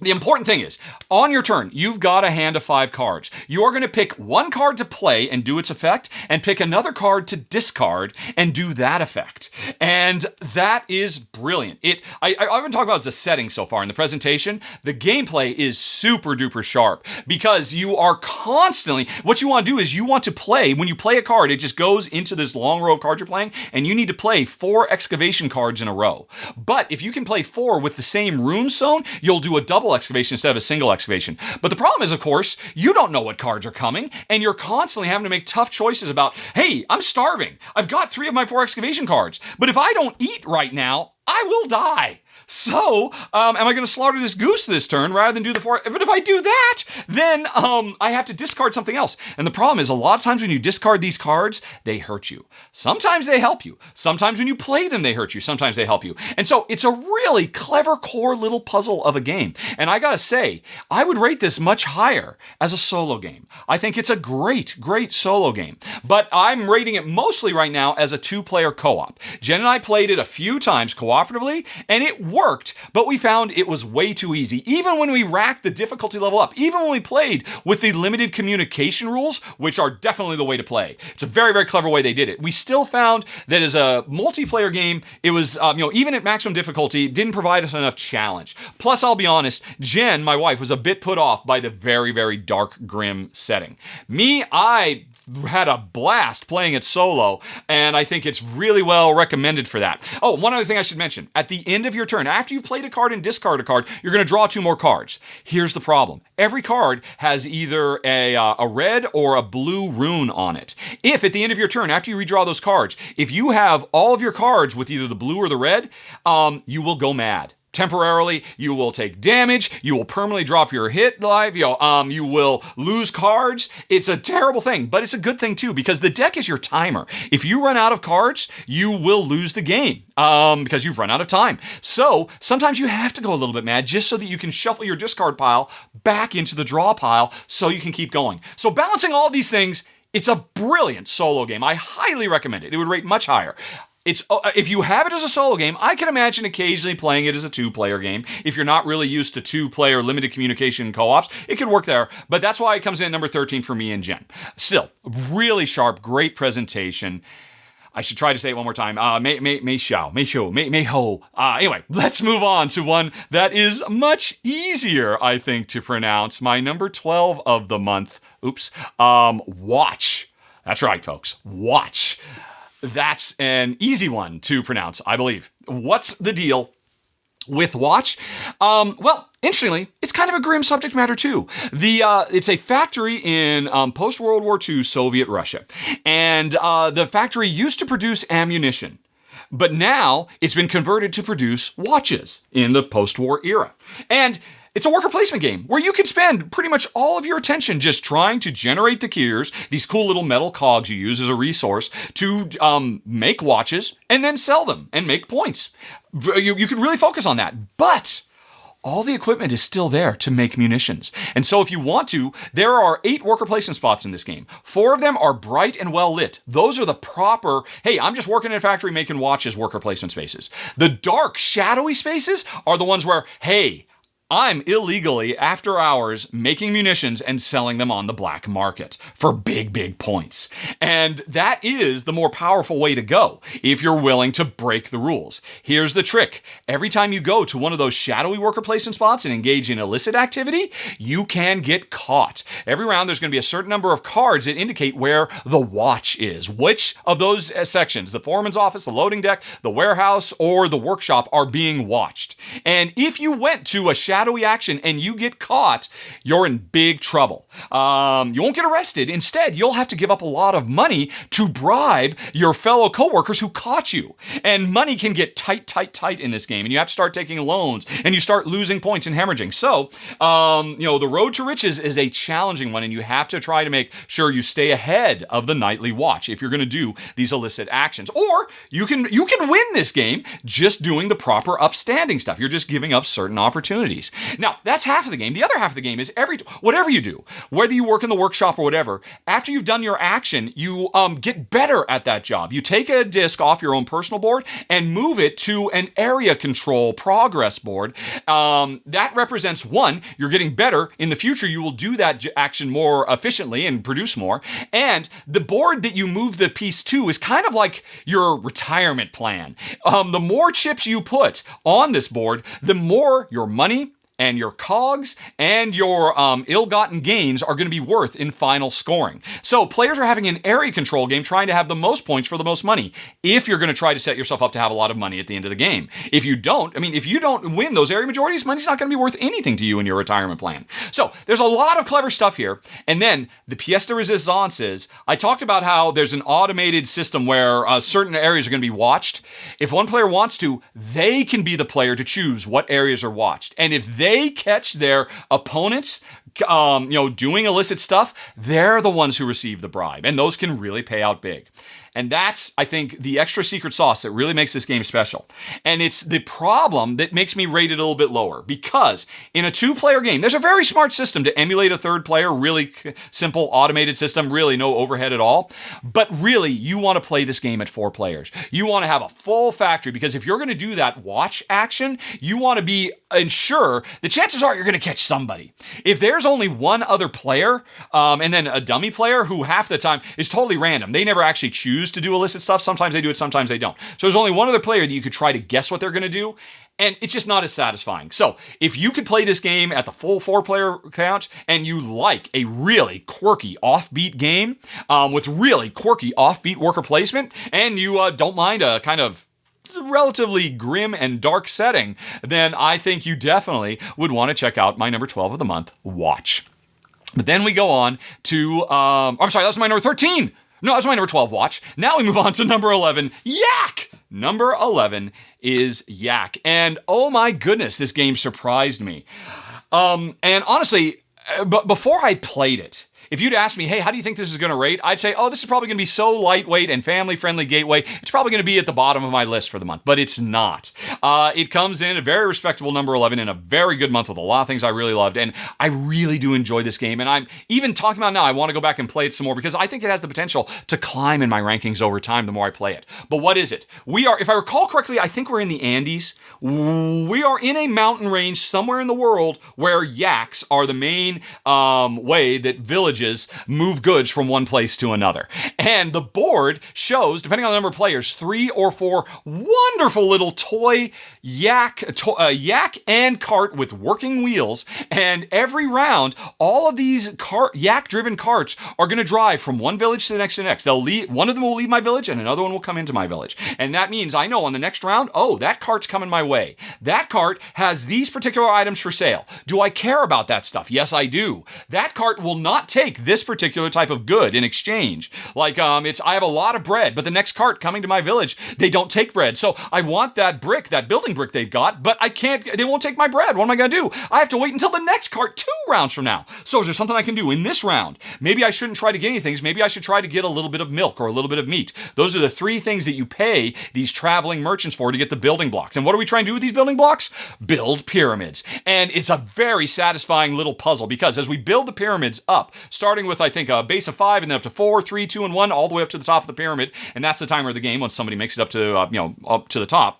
The important thing is, on your turn, you've got a hand of 5 cards. You are going to pick one card to play and do its effect, and pick another card to discard and do that effect. And that is brilliant. I've been talking about the settings so far in the presentation. The gameplay is super duper sharp because you are constantly, what you want to do is you want to play, when you play a card, it just goes into this long row of cards you're playing, and you need to play 4 excavation cards in a row. But if you can play 4 with the same rune zone, you'll do a double excavation instead of a single excavation. But the problem is, of course, you don't know what cards are coming, and you're constantly having to make tough choices about, hey, I'm starving. I've got 3 of my 4 excavation cards, but if I don't eat right now, I will die. So, am I going to slaughter this goose this turn rather than do the 4? But if I do that, then I have to discard something else. And the problem is, a lot of times when you discard these cards, they hurt you. Sometimes they help you. Sometimes when you play them, they hurt you. Sometimes they help you. And so it's a really clever core little puzzle of a game. And I gotta say, I would rate this much higher as a solo game. I think it's a great, great solo game. But I'm rating it mostly right now as a 2-player co-op. Jen and I played it a few times cooperatively, and it worked, but we found it was way too easy. Even when we racked the difficulty level up, even when we played with the limited communication rules, which are definitely the way to play. It's a very, very clever way they did it. We still found that as a multiplayer game, it was, even at maximum difficulty, it didn't provide us enough challenge. Plus, I'll be honest, Jen, my wife, was a bit put off by the very, very dark, grim setting. Me, I had a blast playing it solo, and I think it's really well recommended for that. Oh, one other thing I should mention. At the end of your turn, after you've played a card and discard a card, you're going to draw 2 more cards. Here's the problem. Every card has either a red or a blue rune on it. If at the end of your turn, after you redraw those cards, if you have all of your cards with either the blue or the red, you will go mad. Temporarily, you will take damage, you will permanently drop your hit life, you will lose cards. It's a terrible thing, but it's a good thing too, because the deck is your timer. If you run out of cards, you will lose the game, because you've run out of time. So sometimes you have to go a little bit mad just so that you can shuffle your discard pile back into the draw pile so you can keep going. So balancing all these things, it's a brilliant solo game. I highly recommend it. It would rate much higher. If you have it as a solo game, I can imagine occasionally playing it as a 2-player game. If you're not really used to 2-player limited communication co-ops, it could work there. But that's why it comes in at number 13 for me and Jen. Still, really sharp, great presentation. I should try to say it one more time. Maeshowe. Anyway, let's move on to one that is much easier, I think, to pronounce. My number 12 of the month. Watch. That's right, folks. Watch. That's an easy one to pronounce, I believe. What's the deal with Watch? Well, interestingly, it's kind of a grim subject matter too. It's a factory in post-World War II Soviet Russia. And the factory used to produce ammunition. But now it's been converted to produce watches in the post-war era. And it's a worker placement game where you can spend pretty much all of your attention just trying to generate the gears, these cool little metal cogs you use as a resource to make watches and then sell them and make points. You could really focus on that. But all the equipment is still there to make munitions. And so if you want to, there are 8 worker placement spots in this game. 4 of them are bright and well lit. Those are the proper, hey, I'm just working in a factory making watches worker placement spaces. The dark, shadowy spaces are the ones where, hey, I'm illegally, after hours, making munitions and selling them on the black market for big, big points. And that is the more powerful way to go if you're willing to break the rules. Here's the trick. Every time you go to one of those shadowy worker placement spots and engage in illicit activity, you can get caught. Every round, there's going to be a certain number of cards that indicate where the watch is. Which of those sections, the foreman's office, the loading deck, the warehouse, or the workshop, are being watched. And if you went to a shadowy action and you get caught, you're in big trouble. You won't get arrested. Instead, you'll have to give up a lot of money to bribe your fellow coworkers who caught you. And money can get tight in this game, and you have to start taking loans, and you start losing points and hemorrhaging. So, the road to riches is a challenging one, and you have to try to make sure you stay ahead of the nightly watch if you're going to do these illicit actions. Or you can win this game just doing the proper upstanding stuff. You're just giving up certain opportunities. piece. Now, that's half of the game. The other half of the game is whatever you do, whether you work in the workshop or whatever, after you've done your action, you get better at that job. You take a disc off your own personal board and move it to an area control progress board. That represents, one, you're getting better. In the future, you will do that action more efficiently and produce more. And the board that you move the piece to is kind of like your retirement plan. The more chips you put on this board, the more your money and your cogs and your ill-gotten gains are going to be worth in final scoring. So players are having an area control game trying to have the most points for the most money if you're going to try to set yourself up to have a lot of money at the end of the game. If you don't win those area majorities, money's not going to be worth anything to you in your retirement plan. So there's a lot of clever stuff here. And then the pièce de résistance is, I talked about how there's an automated system where certain areas are going to be watched. If one player wants to, they can be the player to choose what areas are watched. And if they catch their opponents, doing illicit stuff, they're the ones who receive the bribe. And those can really pay out big. And that's, I think, the extra secret sauce that really makes this game special. And it's the problem that makes me rate it a little bit lower. Because in a 2-player game, there's a very smart system to emulate a third player, really simple automated system, really no overhead at all. But really, you want to play this game at 4 players. You want to have a full factory, because if you're going to do that watch action, you want to be ensure the chances are you're going to catch somebody. If there's only one other player, and then a dummy player who half the time is totally random, they never actually choose to do illicit stuff. Sometimes they do it, sometimes they don't. So there's only one other player that you could try to guess what they're going to do, and it's just not as satisfying. So if you could play this game at the full 4-player count, and you like a really quirky offbeat game with really quirky offbeat worker placement, and you don't mind a kind of relatively grim and dark setting, then I think you definitely would want to check out my number 12 of the month, Watch. But then we go on to, I'm sorry, that was my number 13. No, that was my number 12, Watch. Now we move on to number 11, Yak! Number 11 is Yak. And oh my goodness, this game surprised me. And honestly, before I played it, if you'd asked me, hey, how do you think this is going to rate? I'd say, this is probably going to be so lightweight and family-friendly gateway, it's probably going to be at the bottom of my list for the month. But it's not. It comes in a very respectable number 11 in a very good month with a lot of things I really loved. And I really do enjoy this game. And I'm even talking about now, I want to go back and play it some more because I think it has the potential to climb in my rankings over time the more I play it. But what is it? We are, if I recall correctly, I think we're in the Andes. We are in a mountain range somewhere in the world where yaks are the main way that villages move goods from one place to another. And the board shows, depending on the number of players, 3 or 4 wonderful little toy yak and cart with working wheels. And every round, all of these yak-driven carts are going to drive from one village to the next to the next. One of them will leave my village and another one will come into my village. And that means I know on the next round, that cart's coming my way. That cart has these particular items for sale. Do I care about that stuff? Yes, I do. That cart will not take this particular type of good in exchange. Like, I have a lot of bread, but the next cart coming to my village, they don't take bread. So I want that brick, that building brick they've got, but they won't take my bread. What am I going to do? I have to wait until the next cart 2 rounds from now. So is there something I can do in this round? Maybe I shouldn't try to get any things. Maybe I should try to get a little bit of milk or a little bit of meat. Those are the 3 things that you pay these traveling merchants for to get the building blocks. And what are we trying to do with these building blocks? Build pyramids. And it's a very satisfying little puzzle because as we build the pyramids up, starting with, I think, a base of 5 and then up to 4, 3, 2, and 1, all the way up to the top of the pyramid, and that's the timer of the game once somebody makes it up to, up to the top.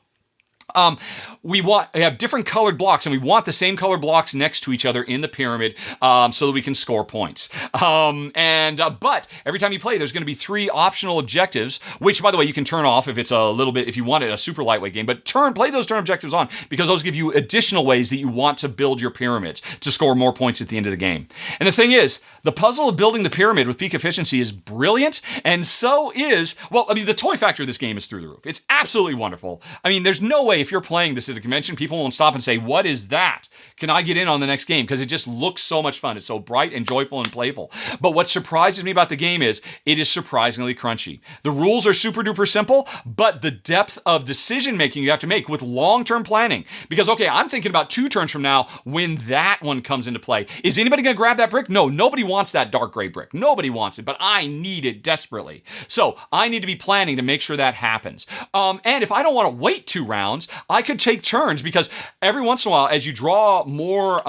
We have different colored blocks, and we want the same colored blocks next to each other in the pyramid so that we can score points. But every time you play, there's going to be 3 optional objectives, which, by the way, you can turn off if it's a little bit, if you want it a super lightweight game. But play those turn objectives on because those give you additional ways that you want to build your pyramids to score more points at the end of the game. And the thing is, the puzzle of building the pyramid with peak efficiency is brilliant, and so is, the toy factor of this game is through the roof. It's absolutely wonderful. There's no way if you're playing this at a convention, people won't stop and say, what is that? Can I get in on the next game? Because it just looks so much fun. It's so bright and joyful and playful. But what surprises me about the game is it is surprisingly crunchy. The rules are super duper simple, but the depth of decision making you have to make with long-term planning. Because, I'm thinking about 2 turns from now when that one comes into play. Is anybody going to grab that brick? No, nobody wants that dark gray brick. Nobody wants it, but I need it desperately. So I need to be planning to make sure that happens. And if I don't want to wait 2 rounds, rounds, I could take turns because every once in a while, as you draw more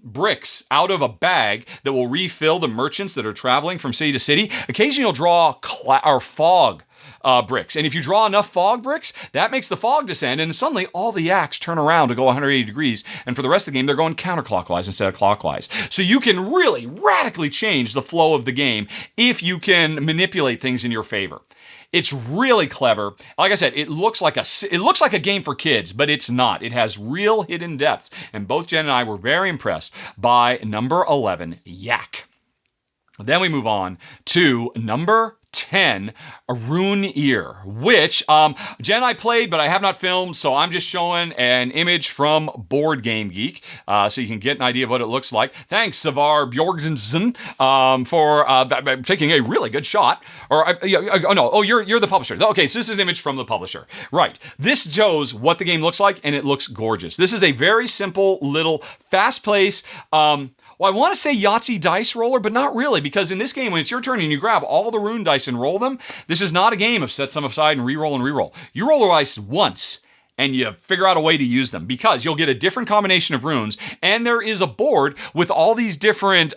bricks out of a bag that will refill the merchants that are traveling from city to city, occasionally you'll draw fog bricks. And if you draw enough fog bricks, that makes the fog descend, and suddenly all the yaks turn around to go 180 degrees, and for the rest of the game, they're going counterclockwise instead of clockwise. So you can really radically change the flow of the game if you can manipulate things in your favor. It's really clever. Like I said, it looks like a game for kids, but it's not. It has real hidden depths, and both Jen and I were very impressed by number 11, Yak. Then we move on to number 10, Runir, which Jen and I played, but I have not filmed, so I'm just showing an image from Board Game Geek, so you can get an idea of what it looks like. Thanks, Savar Bjorgensen, for taking a really good shot. You're the publisher. Okay, so this is an image from the publisher. Right. This shows what the game looks like, and it looks gorgeous. This is a very simple, little, fast-paced, well, I want to say Yahtzee dice roller, but not really, because in this game, when it's your turn and you grab all the rune dice and roll them, this is not a game of set some aside and re-roll and re-roll. You roll the dice once, and you figure out a way to use them, because you'll get a different combination of runes, and there is a board with all these different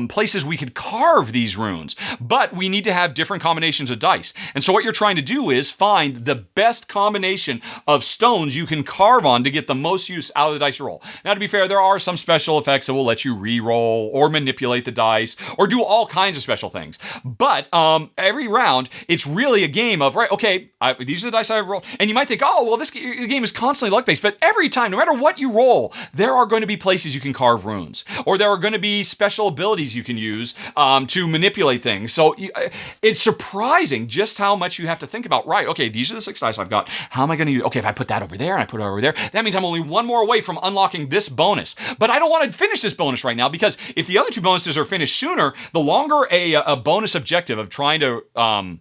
places we could carve these runes, but we need to have different combinations of dice. And so what you're trying to do is find the best combination of stones you can carve on to get the most use out of the dice you roll. Now, to be fair, there are some special effects that will let you re-roll or manipulate the dice or do all kinds of special things. But every round, it's really a game of, right, okay, these are the dice I've rolled. And you might think, oh, well, this game is constantly luck-based, but every time, no matter what you roll, there are going to be places you can carve runes, or there are going to be special abilities you can use to manipulate things. So it's surprising just how much you have to think about, right, okay, these are the 6 dice I've got. How am I going to use, okay, if I put that over there and I put it over there, that means I'm only one more away from unlocking this bonus. But I don't want to finish this bonus right now, because if the other 2 bonuses are finished sooner, the longer a bonus objective of trying to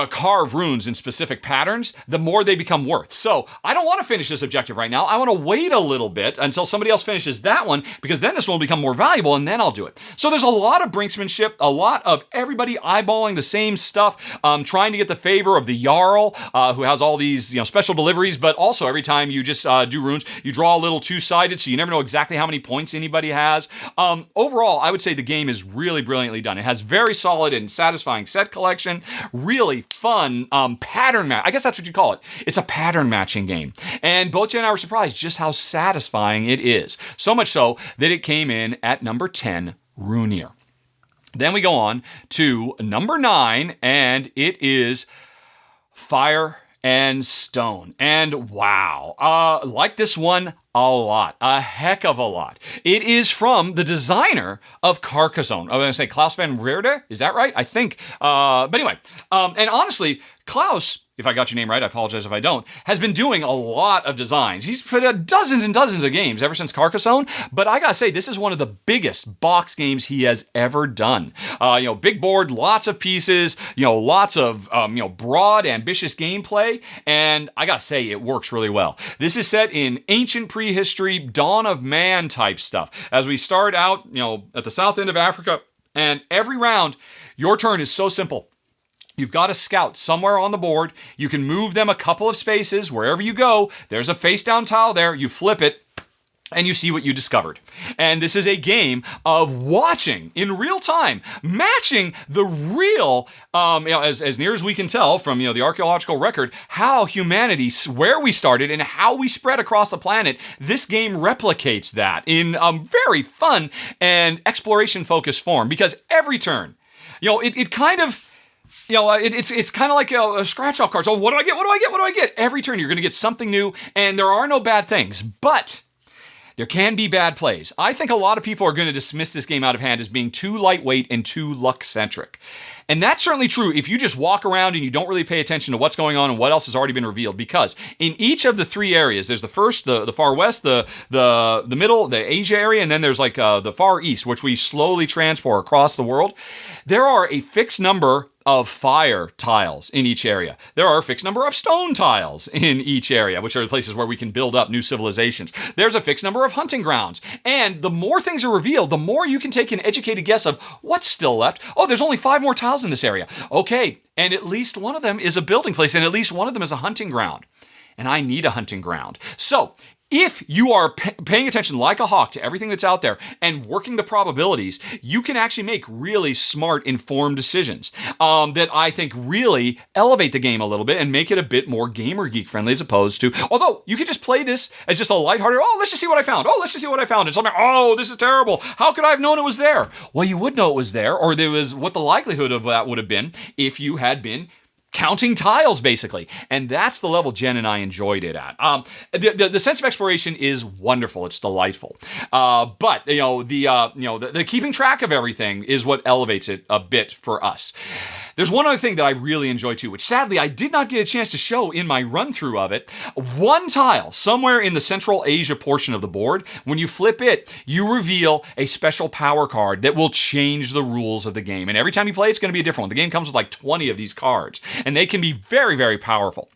carve runes in specific patterns, the more they become worth. So I don't want to finish this objective right now. I want to wait a little bit until somebody else finishes that one, because then this one will become more valuable, and then I'll do it. So there's a lot of brinksmanship, a lot of everybody eyeballing the same stuff, trying to get the favor of the Jarl, who has all these special deliveries, but also every time you just do runes, you draw a little two-sided, so you never know exactly how many points anybody has. Overall, I would say the game is really brilliantly done. It has very solid and satisfying set collection, really fun pattern match. I guess that's what you call it. It's a pattern matching game. And both Jen and I were surprised just how satisfying it is. So much so that it came in at number 10, Runir. Then we go on to number 9, and it is Fire and Stone. And wow, like this one a lot, a heck of a lot. It is from the designer of Carcassonne. I'm going to say Klaus van Reerde. Is that right? I think. But anyway, and honestly, Klaus, if I got your name right, I apologize if I don't, has been doing a lot of designs. He's put out dozens and dozens of games ever since Carcassonne, but I gotta say, this is one of the biggest box games he has ever done. Big board, lots of pieces, lots of, broad, ambitious gameplay, and I gotta say, it works really well. This is set in ancient prehistory, dawn of man type stuff. As we start out, at the south end of Africa, and every round, your turn is so simple. You've got a scout somewhere on the board. You can move them a couple of spaces. Wherever you go, there's a face-down tile there. You flip it, and you see what you discovered. And this is a game of watching in real time, matching the real, as near as we can tell from the archaeological record, how humanity, where we started and how we spread across the planet. This game replicates that in a very fun and exploration-focused form, because every turn, it kind of. It's kind of like a scratch-off card. So what do I get? What do I get? What do I get? Every turn, you're going to get something new, and there are no bad things. But there can be bad plays. I think a lot of people are going to dismiss this game out of hand as being too lightweight and too luck-centric. And that's certainly true if you just walk around and you don't really pay attention to what's going on and what else has already been revealed. Because in each of the 3 areas, there's the first, the far west, the middle, the Asia area, and then there's the far east, which we slowly transport across the world. There are a fixed number of fire tiles in each area. There are a fixed number of stone tiles in each area, which are the places where we can build up new civilizations. There's a fixed number of hunting grounds. And the more things are revealed, the more you can take an educated guess of what's still left. Oh, there's only 5 more tiles in this area. Okay, and at least one of them is a building place, and at least one of them is a hunting ground. and I need a hunting ground. So if you are paying attention like a hawk to everything that's out there and working the probabilities, you can actually make really smart, informed decisions that I think really elevate the game a little bit and make it a bit more gamer geek friendly as opposed to, although you could just play this as just a lighthearted, oh, let's just see what I found. Oh, let's just see what I found. And something, oh, this is terrible. How could I have known it was there? Well, you would know it was there, or there was what the likelihood of that would have been if you had been counting tiles, basically. And that's the level Jen and I enjoyed it at. The sense of exploration is wonderful. It's delightful. But the keeping track of everything is what elevates it a bit for us. There's one other thing that I really enjoy too, which sadly I did not get a chance to show in my run through of it. One tile somewhere in the Central Asia portion of the board, when you flip it, you reveal a special power card that will change the rules of the game. And every time you play, it's going to be a different one. The game comes with like 20 of these cards, and they can be very, very powerful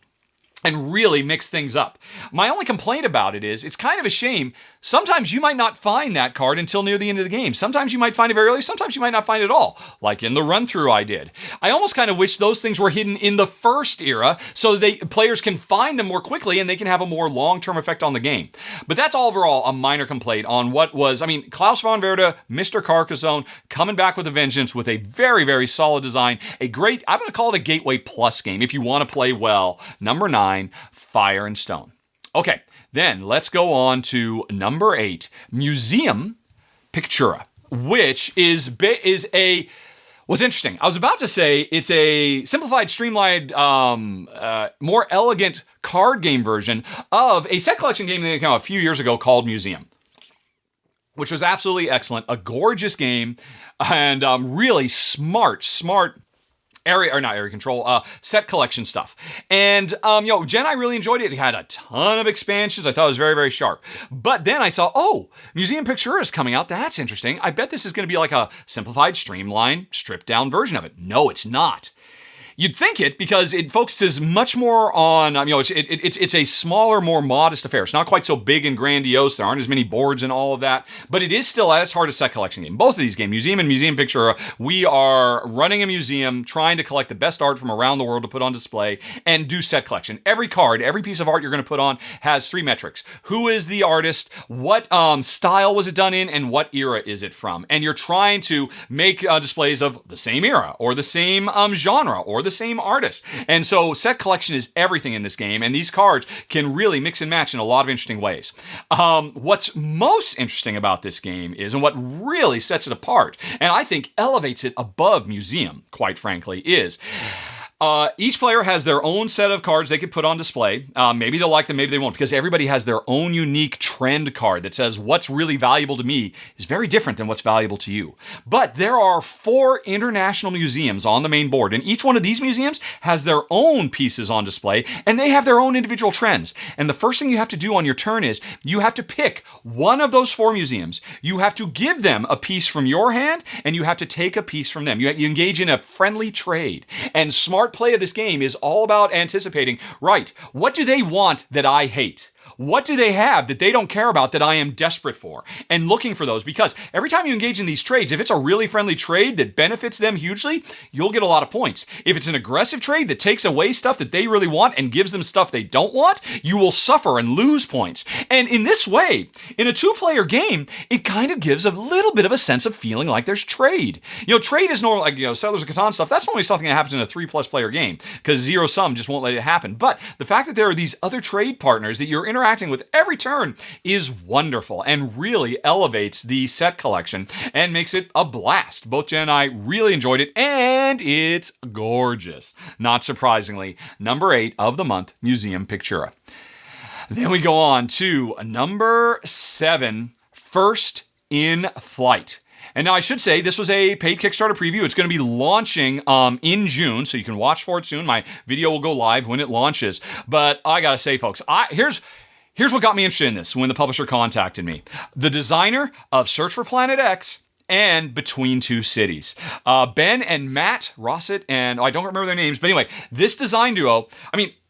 and really mix things up. My only complaint about it is it's kind of a shame. Sometimes you might not find that card until near the end of the game. Sometimes you might find it very early. Sometimes you might not find it at all, like in the run-through I did. I almost kind of wish those things were hidden in the first era so players can find them more quickly and they can have a more long-term effect on the game. But that's overall a minor complaint on what was, Klaus von Werder, Mr. Carcassonne, coming back with a vengeance with a very, very solid design. A great, I'm going to call it a Gateway Plus game if you want to play well. Number 9, Fire and Stone. Okay, then let's go on to number 8, Museum Pictura, which is what's interesting. I was about to say it's a simplified, streamlined, more elegant card game version of a set collection game that came out a few years ago called Museum, which was absolutely excellent. A gorgeous game and really smart area control, set collection stuff. And, Jen, I really enjoyed it. It had a ton of expansions. I thought it was very, very sharp. But then I saw, Museum Pictura is coming out. That's interesting. I bet this is going to be like a simplified, streamlined, stripped down version of it. No, it's not. You'd think it because it focuses much more on, it's a smaller, more modest affair. It's not quite so big and grandiose. There aren't as many boards and all of that, but it is still at its heart a set collection game. Both of these games, Museum and Museum Pictura, we are running a museum, trying to collect the best art from around the world to put on display and do set collection. Every card, every piece of art you're going to put on has 3 metrics. Who is the artist? What style was it done in? And what era is it from? And you're trying to make displays of the same era or the same genre or the same artist. And so set collection is everything in this game, and these cards can really mix and match in a lot of interesting ways. What's most interesting about this game is, and what really sets it apart, and I think elevates it above Museum, quite frankly, is each player has their own set of cards they could put on display. Maybe they'll like them, maybe they won't, because everybody has their own unique trend card that says what's really valuable to me is very different than what's valuable to you. But there are 4 international museums on the main board, and each one of these museums has their own pieces on display, and they have their own individual trends. And the first thing you have to do on your turn is you have to pick one of those 4 museums. You have to give them a piece from your hand, and you have to take a piece from them. You engage in a friendly trade. And smart play of this game is all about anticipating, right, what do they want that I hate? What do they have that they don't care about that I am desperate for? And looking for those, because every time you engage in these trades, if it's a really friendly trade that benefits them hugely, you'll get a lot of points. If it's an aggressive trade that takes away stuff that they really want and gives them stuff they don't want, you will suffer and lose points. And in this way, in a 2-player game, it kind of gives a little bit of a sense of feeling like there's trade. Trade is normal, like, Settlers of Catan stuff, that's normally something that happens in a 3+ player game, because zero sum just won't let it happen. But the fact that there are these other trade partners that you're interacting with every turn is wonderful and really elevates the set collection and makes it a blast. Both Jen and I really enjoyed it, and it's gorgeous. Not surprisingly, number 8 of the month, Museum Pictura. Then we go on to number 7, First in Flight. And now I should say this was a paid Kickstarter preview. It's going to be launching in June, so you can watch for it soon. My video will go live when it launches. But I gotta say, folks, Here's what got me interested in this when the publisher contacted me. The designer of Search for Planet X and Between Two Cities. Ben and Matt Rossett, and I don't remember their names, but anyway, this design duo,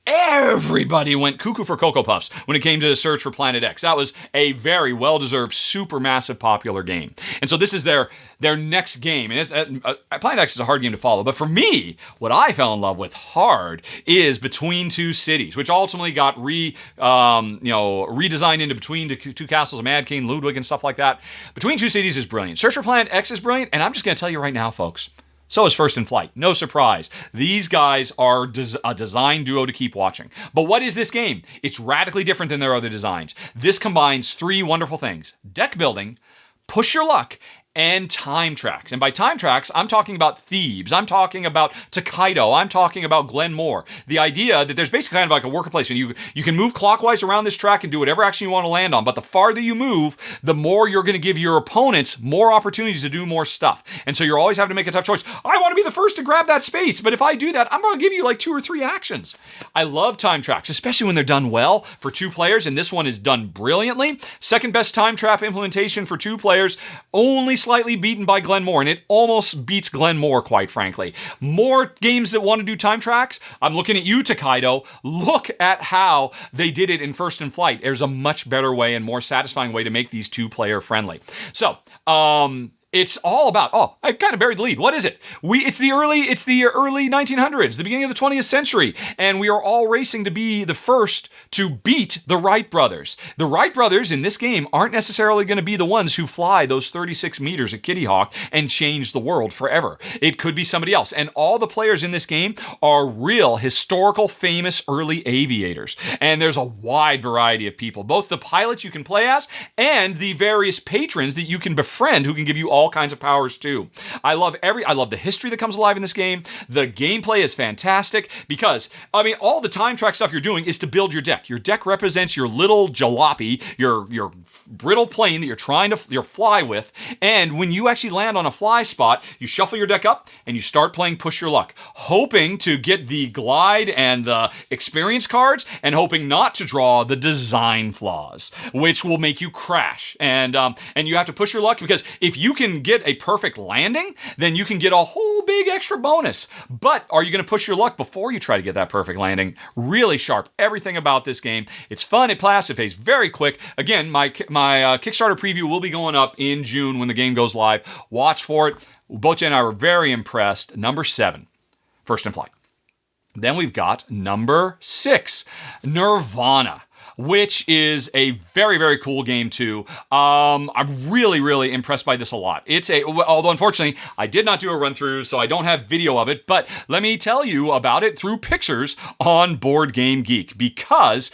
everybody went cuckoo for Cocoa Puffs when it came to Search for Planet X. That was a very well-deserved, super massive popular game. And so this is their next game. And Planet X is a hard game to follow. But for me, what I fell in love with hard is Between Two Cities, which ultimately got redesigned into Between Two Castles of Mad King, Ludwig, and stuff like that. Between Two Cities is brilliant. Search for Planet X is brilliant. And I'm just going to tell you right now, folks, so is First in Flight. No surprise. These guys are a design duo to keep watching. But what is this game? It's radically different than their other designs. This combines three wonderful things: deck building, push your luck, and time tracks. And by time tracks, I'm talking about Thebes. I'm talking about Tokaido. I'm talking about Glenmore. The idea that there's basically kind of like a worker placement. You can move clockwise around this track and do whatever action you want to land on, but the farther you move, the more you're going to give your opponents more opportunities to do more stuff. And so you're always having to make a tough choice. I want to be the first to grab that space, but if I do that, I'm going to give you like 2 or 3 actions. I love time tracks, especially when they're done well for 2 players, and this one is done brilliantly. Second best time trap implementation for 2 players, only slightly beaten by Glenmore, and it almost beats Glenmore, quite frankly. More games that want to do time tracks, I'm looking at you, Tokaido. Look at how they did it in First in Flight. There's a much better way and more satisfying way to make these 2-player friendly. So, it's all about, I kind of buried the lead. What is it? It's the early 1900s, the beginning of the 20th century, and we are all racing to be the first to beat the Wright brothers. The Wright brothers in this game aren't necessarily going to be the ones who fly those 36 meters at Kitty Hawk and change the world forever. It could be somebody else, and all the players in this game are real, historical, famous early aviators, and there's a wide variety of people, both the pilots you can play as and the various patrons that you can befriend who can give you all kinds of powers too. I love the history that comes alive in this game. The gameplay is fantastic because, all the time track stuff you're doing is to build your deck. Your deck represents your little jalopy, your brittle plane that you're trying to fly with. And when you actually land on a fly spot, you shuffle your deck up and you start playing Push Your Luck, hoping to get the glide and the experience cards and hoping not to draw the design flaws, which will make you crash. And you have to push your luck because if you can get a perfect landing, then you can get a whole big extra bonus. But are you going to push your luck before you try to get that perfect landing? Really sharp. Everything about this game. It's fun. It plays. It pays very quick. Again, my Kickstarter preview will be going up in June when the game goes live. Watch for it. Both Jen and I were very impressed. Number 7, First in Flight. Then we've got number 6, Nirvana, which is a very, very cool game too. I'm really, really impressed by this a lot. Although unfortunately, I did not do a run through, so I don't have video of it, but let me tell you about it through pictures on Board Game Geek, because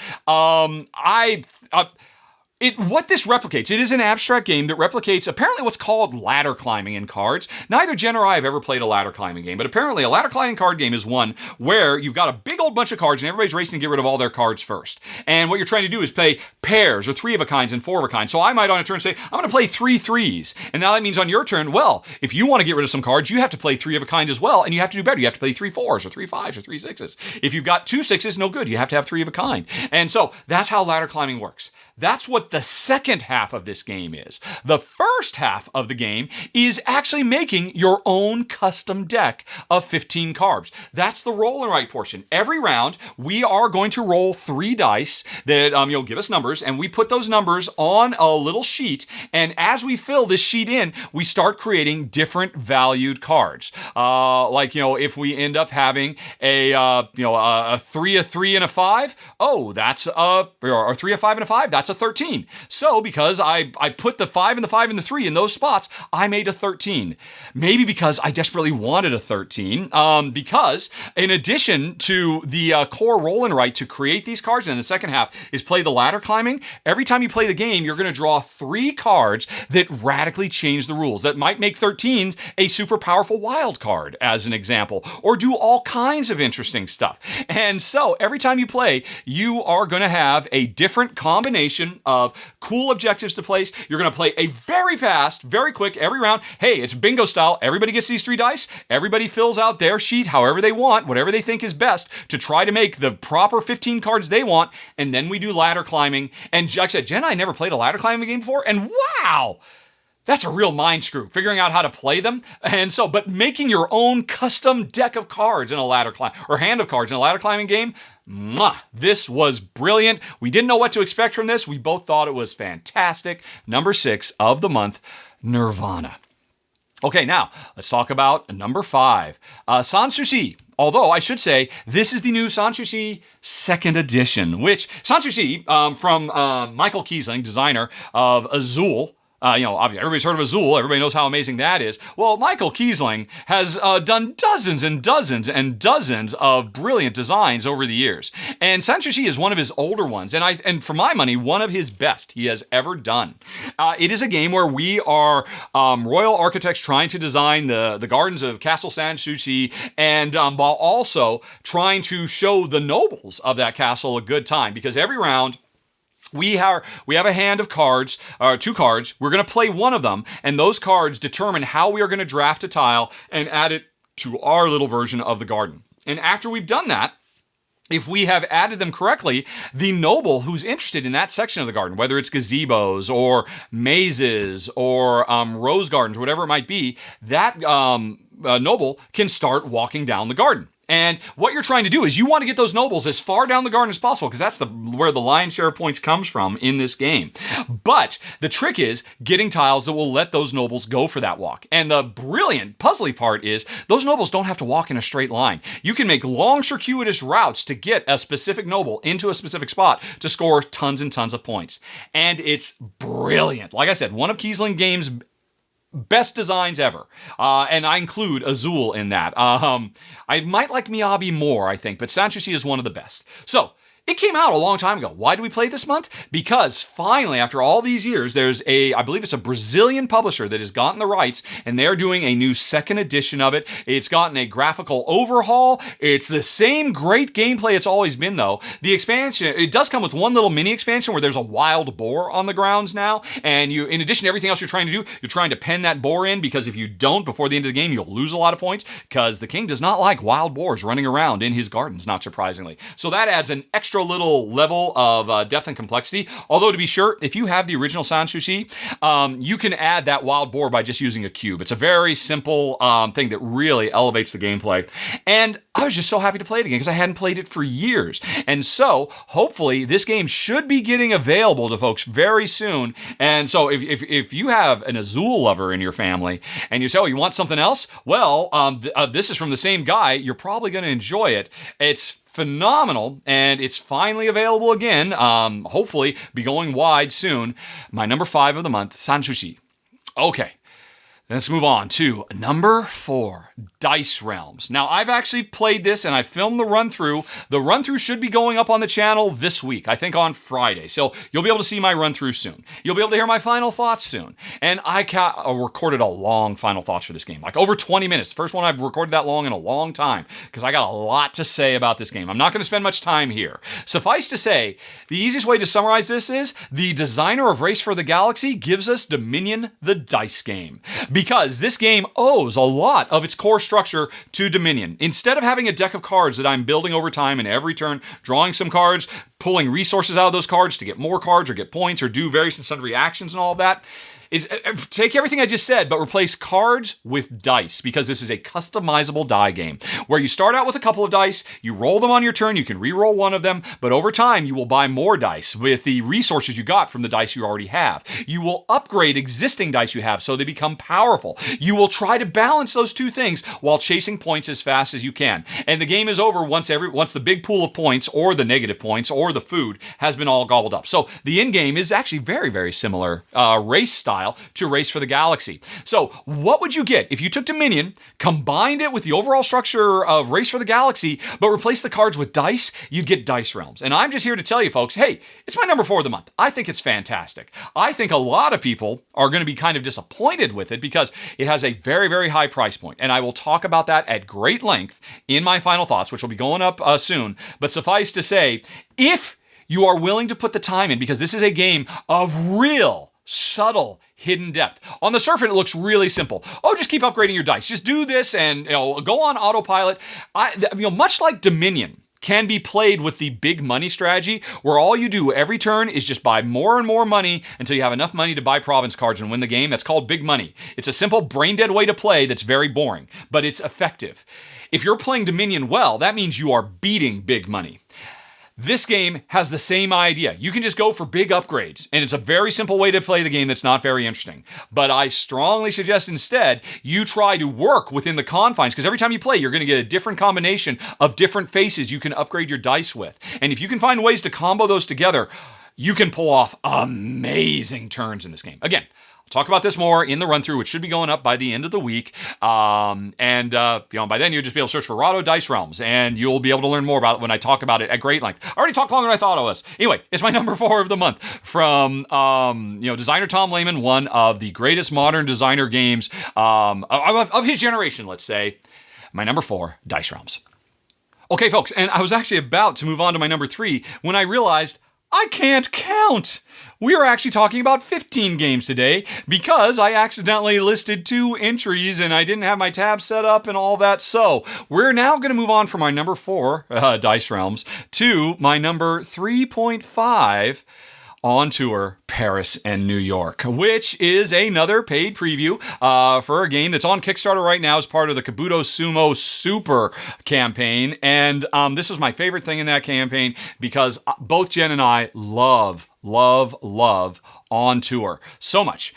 what this replicates, it is an abstract game that replicates apparently what's called ladder climbing in cards. Neither Jen or I have ever played a ladder climbing game, but apparently a ladder climbing card game is one where you've got a big old bunch of cards and everybody's racing to get rid of all their cards first. And what you're trying to do is play pairs or 3 of a kinds and 4 of a kind. So I might on a turn say, I'm going to play 3 threes. And now that means on your turn, well, if you want to get rid of some cards, you have to play 3 of a kind as well, and you have to do better. You have to play 3 fours or 3 fives or 3 sixes. If you've got 2 sixes, no good. You have to have 3 of a kind. And so that's how ladder climbing works. That's what the second half of this game is. The first half of the game is actually making your own custom deck of 15 cards. That's the roll and write portion. Every round, we are going to roll 3 dice that you'll give us numbers, and we put those numbers on a little sheet, and as we fill this sheet in, we start creating different valued cards. If we end up having a 3, a 3, and a 5, that's or 3, a 5, and a 5, that's a 13. So because I put the 5 and the 5 and the 3 in those spots, I made a 13. Maybe because I desperately wanted a 13, because in addition to the core roll and write to create these cards, and the second half is play the ladder climbing, every time you play the game, you're going to draw 3 cards that radically change the rules. That might make 13 a super powerful wild card, as an example, or do all kinds of interesting stuff. And so every time you play, you are going to have a different combination of cool objectives to place. You're going to play a very fast, very quick, every round. Hey, it's bingo style. Everybody gets these 3 dice. Everybody fills out their sheet however they want, whatever they think is best, to try to make the proper 15 cards they want. And then we do ladder climbing. And like I said, Jen and I never played a ladder climbing game before. And wow! That's a real mind screw, figuring out how to play them. And so, but making your own custom deck of cards in a ladder climb, or hand of cards in a ladder climbing game, This was brilliant. We didn't know what to expect from this. We both thought it was fantastic. Number 6 of the month, Nirvana. Okay, now let's talk about number 5, Sanssouci. Although I should say, this is the new Sanssouci 2nd edition, which Sanssouci, from Michael Kiesling, designer of Azul. Obviously everybody's heard of Azul. Everybody knows how amazing that is. Well, Michael Kiesling has done dozens and dozens and dozens of brilliant designs over the years. And Sanssouci is one of his older ones, and for my money, one of his best he has ever done. It is a game where we are royal architects trying to design the gardens of Castle Sanssouci, and while also trying to show the nobles of that castle a good time, because every round we have a hand of cards, 2 cards. We're going to play one of them, and those cards determine how we are going to draft a tile and add it to our little version of the garden. And after we've done that, if we have added them correctly, the noble who's interested in that section of the garden, whether it's gazebos or mazes or rose gardens, whatever it might be, that noble can start walking down the garden. And what you're trying to do is you want to get those nobles as far down the garden as possible, because that's where the lion's share of points comes from in this game. But the trick is getting tiles that will let those nobles go for that walk. And the brilliant, puzzly part is those nobles don't have to walk in a straight line. You can make long, circuitous routes to get a specific noble into a specific spot to score tons and tons of points. And it's brilliant. Like I said, one of Kiesling Games' best designs ever. And I include Azul in that. I might like Miyabi more, I think, but Sanssouci is one of the best. So, it came out a long time ago. Why do we play this month? Because finally, after all these years, there's I believe it's a Brazilian publisher that has gotten the rights, and they're doing a new 2nd edition of it. It's gotten a graphical overhaul. It's the same great gameplay it's always been, though. The expansion, it does come with one little mini expansion where there's a wild boar on the grounds now, and in addition to everything else you're trying to do, you're trying to pen that boar in, because if you don't before the end of the game, you'll lose a lot of points, because the king does not like wild boars running around in his gardens, not surprisingly. So that adds an extra little level of depth and complexity. Although, to be sure, if you have the original Sanssouci, you can add that wild boar by just using a cube. It's a very simple thing that really elevates the gameplay. And I was just so happy to play it again, because I hadn't played it for years. And so, hopefully, this game should be getting available to folks very soon. And so, if you have an Azul lover in your family, and you say, oh, you want something else? Well, this is from the same guy. You're probably going to enjoy it. It's phenomenal, and it's finally available again. Hopefully be going wide soon. My number 5 of the month, Sanssouci. Okay, let's move on to number 4, Dice Realms. Now, I've actually played this, and I filmed the run-through. The run-through should be going up on the channel this week, I think on Friday. So you'll be able to see my run-through soon. You'll be able to hear my final thoughts soon. And I recorded a long final thoughts for this game, like over 20 minutes. The first one I've recorded that long in a long time, because I got a lot to say about this game. I'm not going to spend much time here. Suffice to say, the easiest way to summarize this is the designer of Race for the Galaxy gives us Dominion, the dice game, because this game owes a lot of its core structure to Dominion. Instead of having a deck of cards that I'm building over time and every turn drawing some cards, pulling resources out of those cards to get more cards or get points or do various and sundry actions and all of that, is take everything I just said, but replace cards with dice, because this is a customizable die game where you start out with a couple of dice, you roll them on your turn, you can re-roll one of them, but over time you will buy more dice with the resources you got from the dice you already have. You will upgrade existing dice you have so they become powerful. You will try to balance those two things while chasing points as fast as you can. And the game is over once the big pool of points or the negative points or the food has been all gobbled up. So the end game is actually very, very similar race style to Race for the Galaxy. So what would you get if you took Dominion, combined it with the overall structure of Race for the Galaxy, but replaced the cards with dice? You'd get Dice Realms. And I'm just here to tell you folks, hey, it's my number 4 of the month. I think it's fantastic. I think a lot of people are going to be kind of disappointed with it because it has a very, very high price point. And I will talk about that at great length in my final thoughts, which will be going up soon. But suffice to say, if you are willing to put the time in, because this is a game of real subtle hidden depth. On the surface, it looks really simple. Oh, just keep upgrading your dice. Just do this and go on autopilot. Much like Dominion can be played with the big money strategy, where all you do every turn is just buy more and more money until you have enough money to buy province cards and win the game. That's called big money. It's a simple brain-dead way to play that's very boring, but it's effective. If you're playing Dominion well, that means you are beating big money. This game has the same idea. You can just go for big upgrades, and it's a very simple way to play the game that's not very interesting. But I strongly suggest instead you try to work within the confines, because every time you play, you're going to get a different combination of different faces you can upgrade your dice with. And if you can find ways to combo those together, you can pull off amazing turns in this game. Again, talk about this more in the run-through, which should be going up by the end of the week. By then you'll just be able to search for Rahdo Dice Realms, and you'll be able to learn more about it when I talk about it at great length. I already talked longer than I thought I was. Anyway, it's my number 4 of the month from designer Tom Lehman, one of the greatest modern designer games of his generation, let's say. My number 4, Dice Realms. Okay, folks, and I was actually about to move on to my number 3 when I realized I can't count. We are actually talking about 15 games today because I accidentally listed 2 entries and I didn't have my tab set up and all that. So we're now going to move on from my number 4, Dice Realms, to my number 3.5, On Tour, Paris and New York, which is another paid preview for a game that's on Kickstarter right now as part of the Kabuto Sumo Super campaign. And this was my favorite thing in that campaign because both Jen and I love On Tour so much.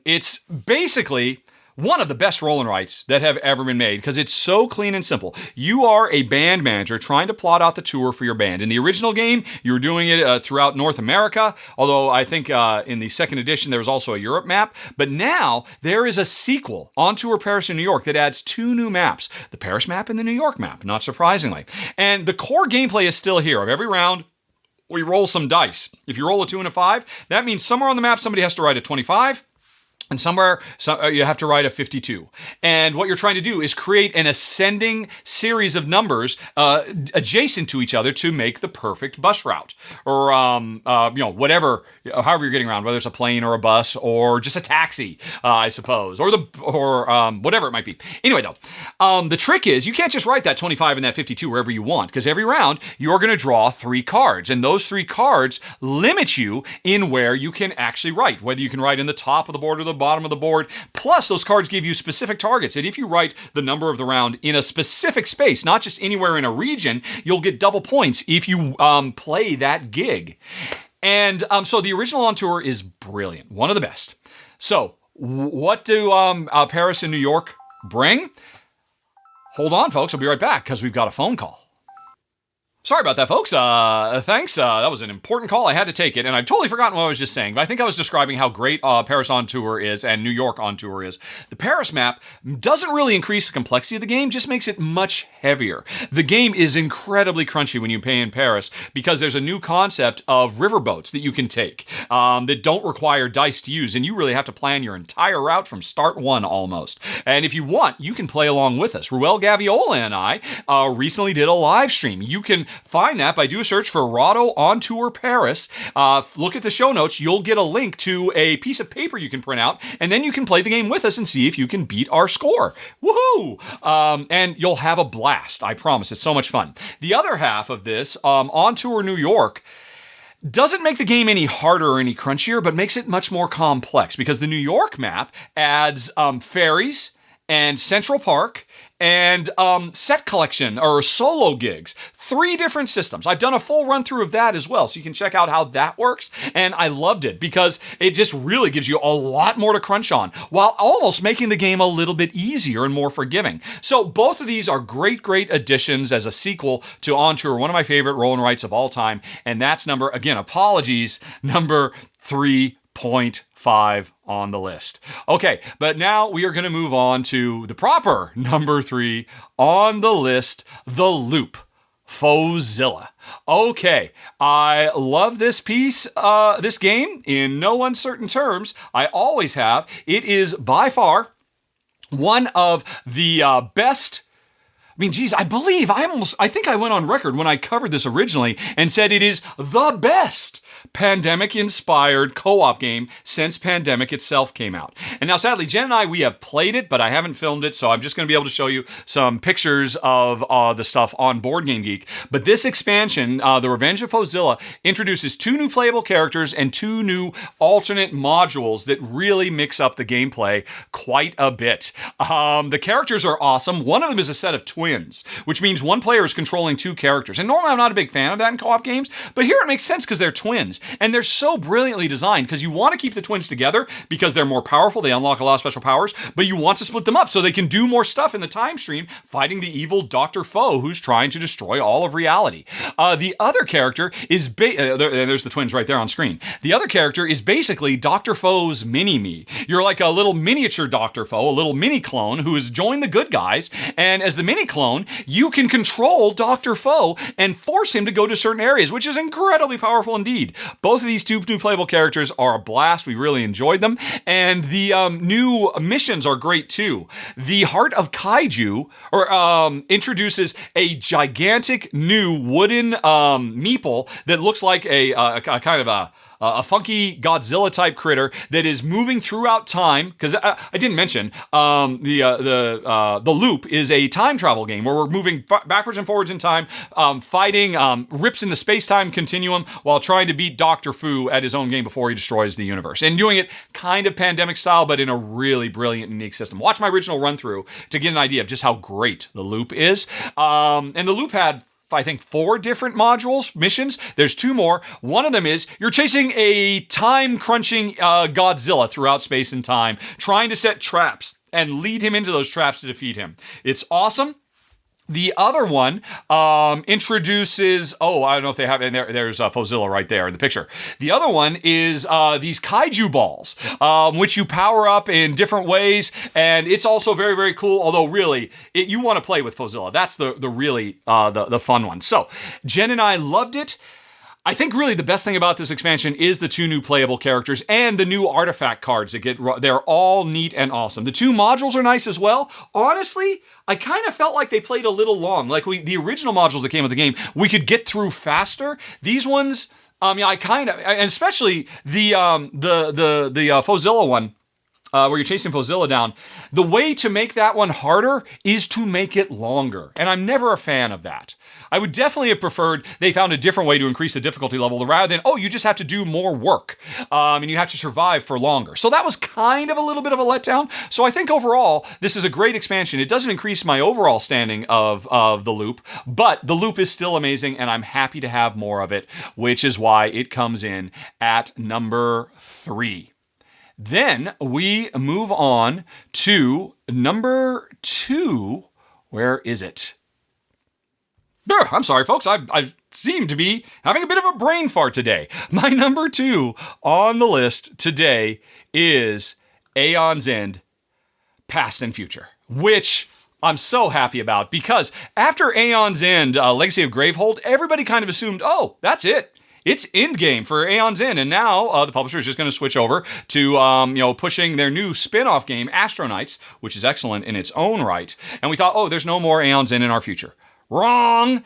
It's basically one of the best roll and writes that have ever been made because it's so clean and simple. You are a band manager trying to plot out the tour for your band. In the original game, you were doing it throughout North America, although I think in the second edition there was also a Europe map. But now there is a sequel, On Tour Paris and New York, that adds 2 new maps, the Paris map and the New York map, not surprisingly. And the core gameplay is still here. Of every round, we roll some dice. If you roll a 2 and a 5, that means somewhere on the map somebody has to write a 25, and somewhere you have to write a 52. And what you're trying to do is create an ascending series of numbers adjacent to each other to make the perfect bus route. Or, whatever, however you're getting around, whether it's a plane or a bus or just a taxi, I suppose, or whatever it might be. Anyway, though, the trick is you can't just write that 25 and that 52 wherever you want, because every round you're going to draw 3 cards. And those 3 cards limit you in where you can actually write, whether you can write in the top of the board or the bottom of the board. Plus, those cards give you specific targets. And if you write the number of the round in a specific space, not just anywhere in a region, you'll get double points if you play that gig. And so the original On Tour is brilliant. One of the best. So what do Paris and New York bring? Hold on, folks. I'll be right back because we've got a phone call. Sorry about that, folks. Thanks. That was an important call. I had to take it, and I've totally forgotten what I was just saying, but I think I was describing how great Paris On Tour is and New York On Tour is. The Paris map doesn't really increase the complexity of the game, just makes it much heavier. The game is incredibly crunchy when you play in Paris because there's a new concept of riverboats that you can take that don't require dice to use, and you really have to plan your entire route from start one almost. And if you want, you can play along with us. Ruel Gaviola and I recently did a live stream. You can find that by doing a search for Rahdo On Tour Paris. Look at the show notes. You'll get a link to a piece of paper you can print out, and then you can play the game with us and see if you can beat our score. Woohoo! And you'll have a blast. I promise. It's so much fun. The other half of this, On Tour New York, doesn't make the game any harder or any crunchier, but makes it much more complex because the New York map adds ferries and Central Park and set collection or solo gigs. 3 different systems. I've done a full run through of that as well, so you can check out how that works. And I loved it because it just really gives you a lot more to crunch on while almost making the game a little bit easier and more forgiving. So both of these are great additions as a sequel to On Tour, one of my favorite roll and writes of all time. And that's number 3.5 on the list. Okay, but now we are going to move on to the proper number 3 on the list, The Loop, Fauxzilla. Okay, I love this piece, this game, in no uncertain terms. I always have. It is by far one of the best. I mean, geez, I think I went on record when I covered this originally and said it is the best pandemic-inspired co-op game since Pandemic itself came out. And now, sadly, Jen and I, we have played it, but I haven't filmed it, so I'm just going to be able to show you some pictures of the stuff on Board Game Geek. But this expansion, The Revenge of Fauxzilla, introduces 2 new playable characters and 2 new alternate modules that really mix up the gameplay quite a bit. The characters are awesome. One of them is a set of twins twins, which means one player is controlling two characters. And normally I'm not a big fan of that in co-op games, but here it makes sense because they're twins. And they're so brilliantly designed because you want to keep the twins together because they're more powerful. They unlock a lot of special powers, but you want to split them up so they can do more stuff in the time stream fighting the evil Dr. Foe who's trying to destroy all of reality. The other character is, there's the twins right there on screen. The other character is basically Dr. Foe's mini-me. You're like a little miniature Dr. Foe, a little mini clone who has joined the good guys, and as the mini clone, you can control Dr. Foe and force him to go to certain areas, which is incredibly powerful indeed. Both of these two new playable characters are a blast. We really enjoyed them, and the new missions are great too. The Heart of Kaiju introduces a gigantic new wooden meeple that looks like a kind of a funky Godzilla-type critter that is moving throughout time. Because I didn't mention the Loop is a time travel game where we're moving backwards and forwards in time, fighting rips in the space-time continuum while trying to beat Dr. Fu at his own game before he destroys the universe. And doing it kind of pandemic style, but in a really brilliant, unique system. Watch my original run-through to get an idea of just how great the Loop is. And the Loop had I think 4 different missions. There's 2 more. One of them is you're chasing a time-crunching Godzilla throughout space and time, trying to set traps and lead him into those traps to defeat him. It's awesome. The other one introduces, I don't know if they have, and there's Fauxzilla right there in the picture. The other one is these kaiju balls, which you power up in different ways, and it's also very, very cool, although really, you want to play with Fauxzilla. That's the really the fun one. So, Jen and I loved it. I think really the best thing about this expansion is the 2 new playable characters and the new artifact cards that they're all neat and awesome. The 2 modules are nice as well. Honestly, I kind of felt like they played a little long. Like the original modules that came with the game, we could get through faster. These ones, and especially the Fauxzilla one, where you're chasing Fauxzilla down, the way to make that one harder is to make it longer. And I'm never a fan of that. I would definitely have preferred they found a different way to increase the difficulty level rather than, you just have to do more work and you have to survive for longer. So that was kind of a little bit of a letdown. So I think overall, this is a great expansion. It doesn't increase my overall standing of the Loop, but the Loop is still amazing and I'm happy to have more of it, which is why it comes in at number 3. Then we move on to number 2. Where is it? I'm sorry, folks. I seem to be having a bit of a brain fart today. My number 2 on the list today is Aeon's End, Past and Future, which I'm so happy about because after Aeon's End, Legacy of Gravehold, everybody kind of assumed, that's it. It's endgame for Aeon's End, and now the publisher is just going to switch over to pushing their new spin-off game, Astronauts, which is excellent in its own right. And we thought, there's no more Aeon's End in our future. Wrong.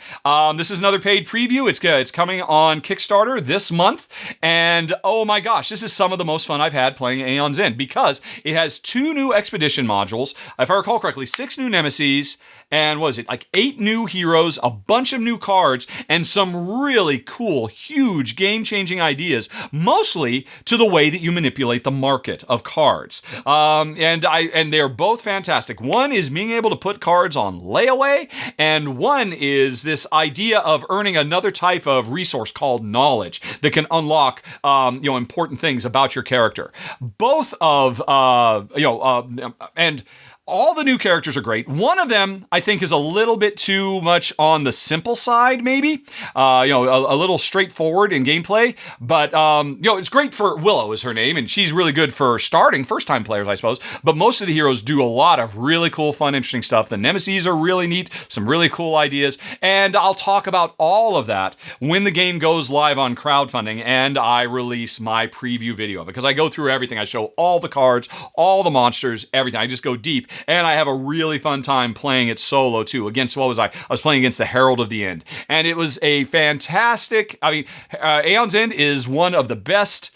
This is another paid preview. It's coming on Kickstarter this month. And oh my gosh, this is some of the most fun I've had playing Aeon's End because it has 2 new expedition modules. If I recall correctly, 6 new nemesis, and what is it, like 8 new heroes, a bunch of new cards, and some really cool, huge, game-changing ideas, mostly to the way that you manipulate the market of cards. And they're both fantastic. One is being able to put cards on layaway, and one is this idea of earning another type of resource called knowledge that can unlock, important things about your character. Both of, and all the new characters are great. One of them, I think, is a little bit too much on the simple side, maybe. A little straightforward in gameplay. But, it's great for Willow is her name, and she's really good for starting first-time players, I suppose. But most of the heroes do a lot of really cool, fun, interesting stuff. The nemesis are really neat, some really cool ideas. And I'll talk about all of that when the game goes live on crowdfunding and I release my preview video of it. Because I go through everything. I show all the cards, all the monsters, everything. I just go deep. And I have a really fun time playing it solo, too. Against, what was I? I was playing against the Herald of the End. And it was a fantastic... Aeon's End is one of the best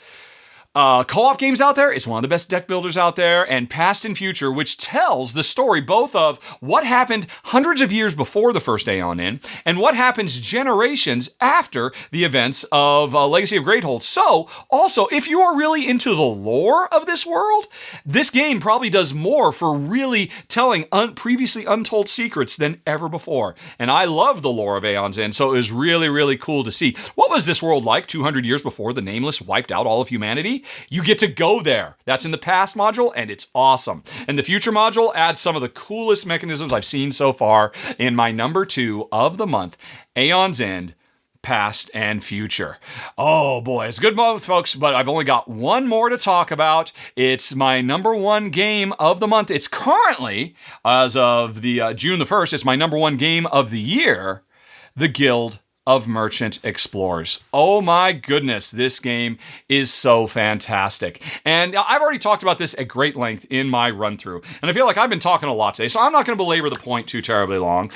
co-op games out there. It's one of the best deck builders out there, and Past and Future, which tells the story both of what happened hundreds of years before the first Aeon in, and what happens generations after the events of Legacy of Greathold. So, also, if you are really into the lore of this world, this game probably does more for really telling previously untold secrets than ever before. And I love the lore of Aeon's End, so it was really, really cool to see. What was this world like 200 years before the Nameless wiped out all of humanity? You get to go there. That's in the past module, and it's awesome. And the future module adds some of the coolest mechanisms I've seen so far in my number 2 of the month, Aeon's End, Past and Future. Oh boy, it's a good month, folks, but I've only got one more to talk about. It's my number 1 game of the month. It's currently, as of the June the 1st, it's my number 1 game of the year, The Guild of Merchant Explorers. Oh my goodness, this game is so fantastic. And I've already talked about this at great length in my run through. And I feel like I've been talking a lot today, so I'm not going to belabor the point too terribly long.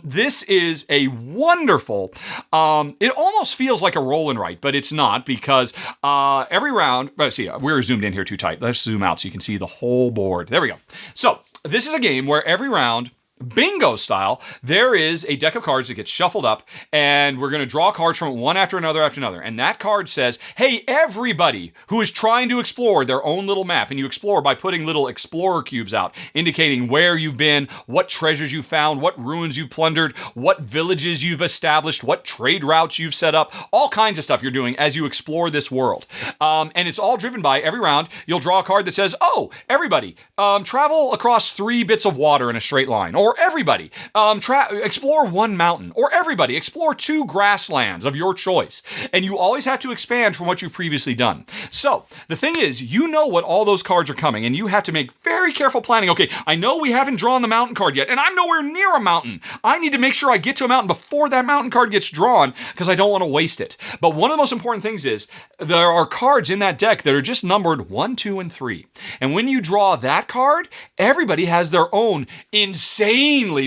This is a wonderful, it almost feels like a roll and write, but it's not, because every round, let's see, we're zoomed in here too tight. Let's zoom out so you can see the whole board. There we go. So this is a game where every round, bingo style, there is a deck of cards that gets shuffled up, and we're going to draw cards from it one after another after another. And that card says, hey, everybody who is trying to explore their own little map, and you explore by putting little explorer cubes out, indicating where you've been, what treasures you found, what ruins you've plundered, what villages you've established, what trade routes you've set up, all kinds of stuff you're doing as you explore this world. And it's all driven by, every round, you'll draw a card that says, oh, everybody, travel across 3 bits of water in a straight line. Or everybody, explore 1 mountain. Or everybody, explore 2 grasslands of your choice. And you always have to expand from what you've previously done. So, the thing is, you know what all those cards are coming, and you have to make very careful planning. Okay, I know we haven't drawn the mountain card yet, and I'm nowhere near a mountain. I need to make sure I get to a mountain before that mountain card gets drawn, because I don't want to waste it. But one of the most important things is, there are cards in that deck that are just numbered 1, 2, and 3. And when you draw that card, everybody has their own insanely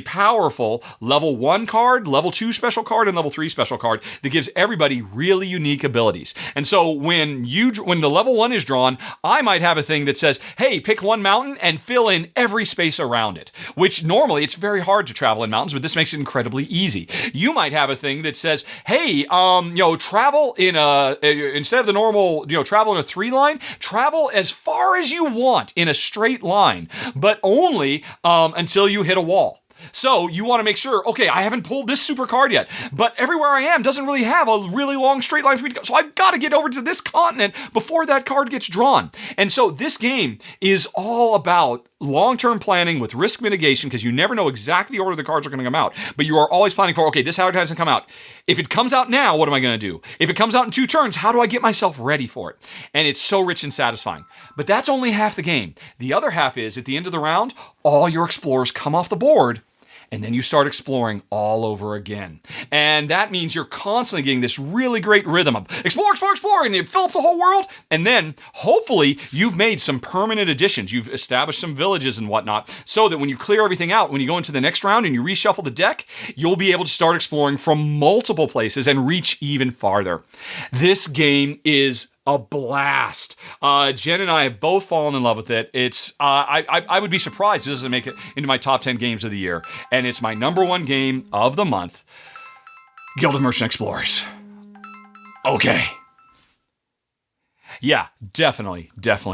powerful level 1 card, level 2 special card, and level 3 special card that gives everybody really unique abilities. And so when the level 1 is drawn, I might have a thing that says, hey, pick 1 mountain and fill in every space around it, which normally it's very hard to travel in mountains, but this makes it incredibly easy. You might have a thing that says, hey, travel in instead of the normal, travel in a 3 line, travel as far as you want in a straight line, but only until you hit a wall. So you want to make sure, okay, I haven't pulled this super card yet, but everywhere I am doesn't really have a really long straight line for me to go. So I've got to get over to this continent before that card gets drawn. And so this game is all about long-term planning with risk mitigation, because you never know exactly the order the cards are going to come out, but you are always planning for, okay, this card hasn't come out. If it comes out now, what am I going to do? If it comes out in 2 turns, how do I get myself ready for it? And it's so rich and satisfying. But that's only half the game. The other half is, at the end of the round, all your explorers come off the board, and then you start exploring all over again. And that means you're constantly getting this really great rhythm of explore, explore, explore, and you fill up the whole world. And then, hopefully, you've made some permanent additions. You've established some villages and whatnot, so that when you clear everything out, when you go into the next round and you reshuffle the deck, you'll be able to start exploring from multiple places and reach even farther. This game is a blast. Jen and I have both fallen in love with it. It's I would be surprised if this doesn't make it into my top 10 games of the year. And it's my number 1 game of the month, Guild of Merchant Explorers. Okay. Yeah, definitely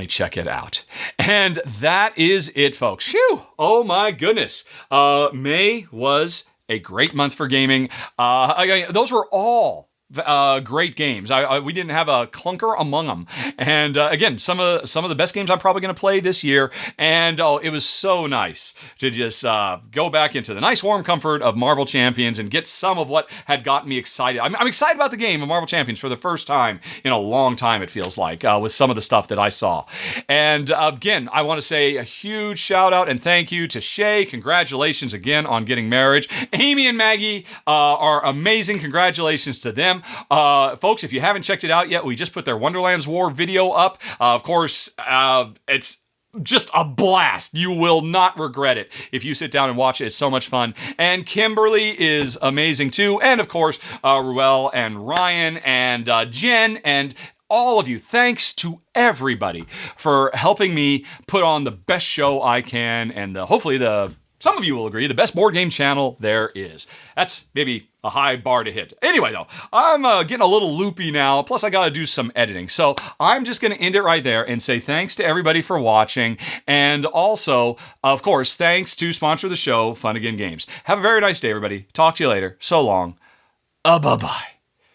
check it out. And that is it, folks. Phew! Oh my goodness. May was a great month for gaming. Those were all great games. We didn't have a clunker among them. And again, some of the best games I'm probably going to play this year. And it was so nice to just go back into the nice warm comfort of Marvel Champions and get some of what had gotten me excited. I'm excited about the game of Marvel Champions for the first time in a long time, it feels like, with some of the stuff that I saw. And again, I want to say a huge shout out and thank you to Shea. Congratulations again on getting marriage. Amy and Maggie are amazing. Congratulations to them. Folks, if you haven't checked it out yet, we just put their Wonderland's War video up. Of course, it's just a blast. You will not regret it if you sit down and watch it. It's so much fun. And Kimberly is amazing too. And of course, Ruel and Ryan and Jen and all of you. Thanks to everybody for helping me put on the best show I can, and hopefully some of you will agree, the best board game channel there is. That's maybe a high bar to hit. Anyway, though, I'm getting a little loopy now. Plus, I got to do some editing. So I'm just going to end it right there and say thanks to everybody for watching. And also, of course, thanks to sponsor of the show, Fun Again Games. Have a very nice day, everybody. Talk to you later. So long. Bye-bye.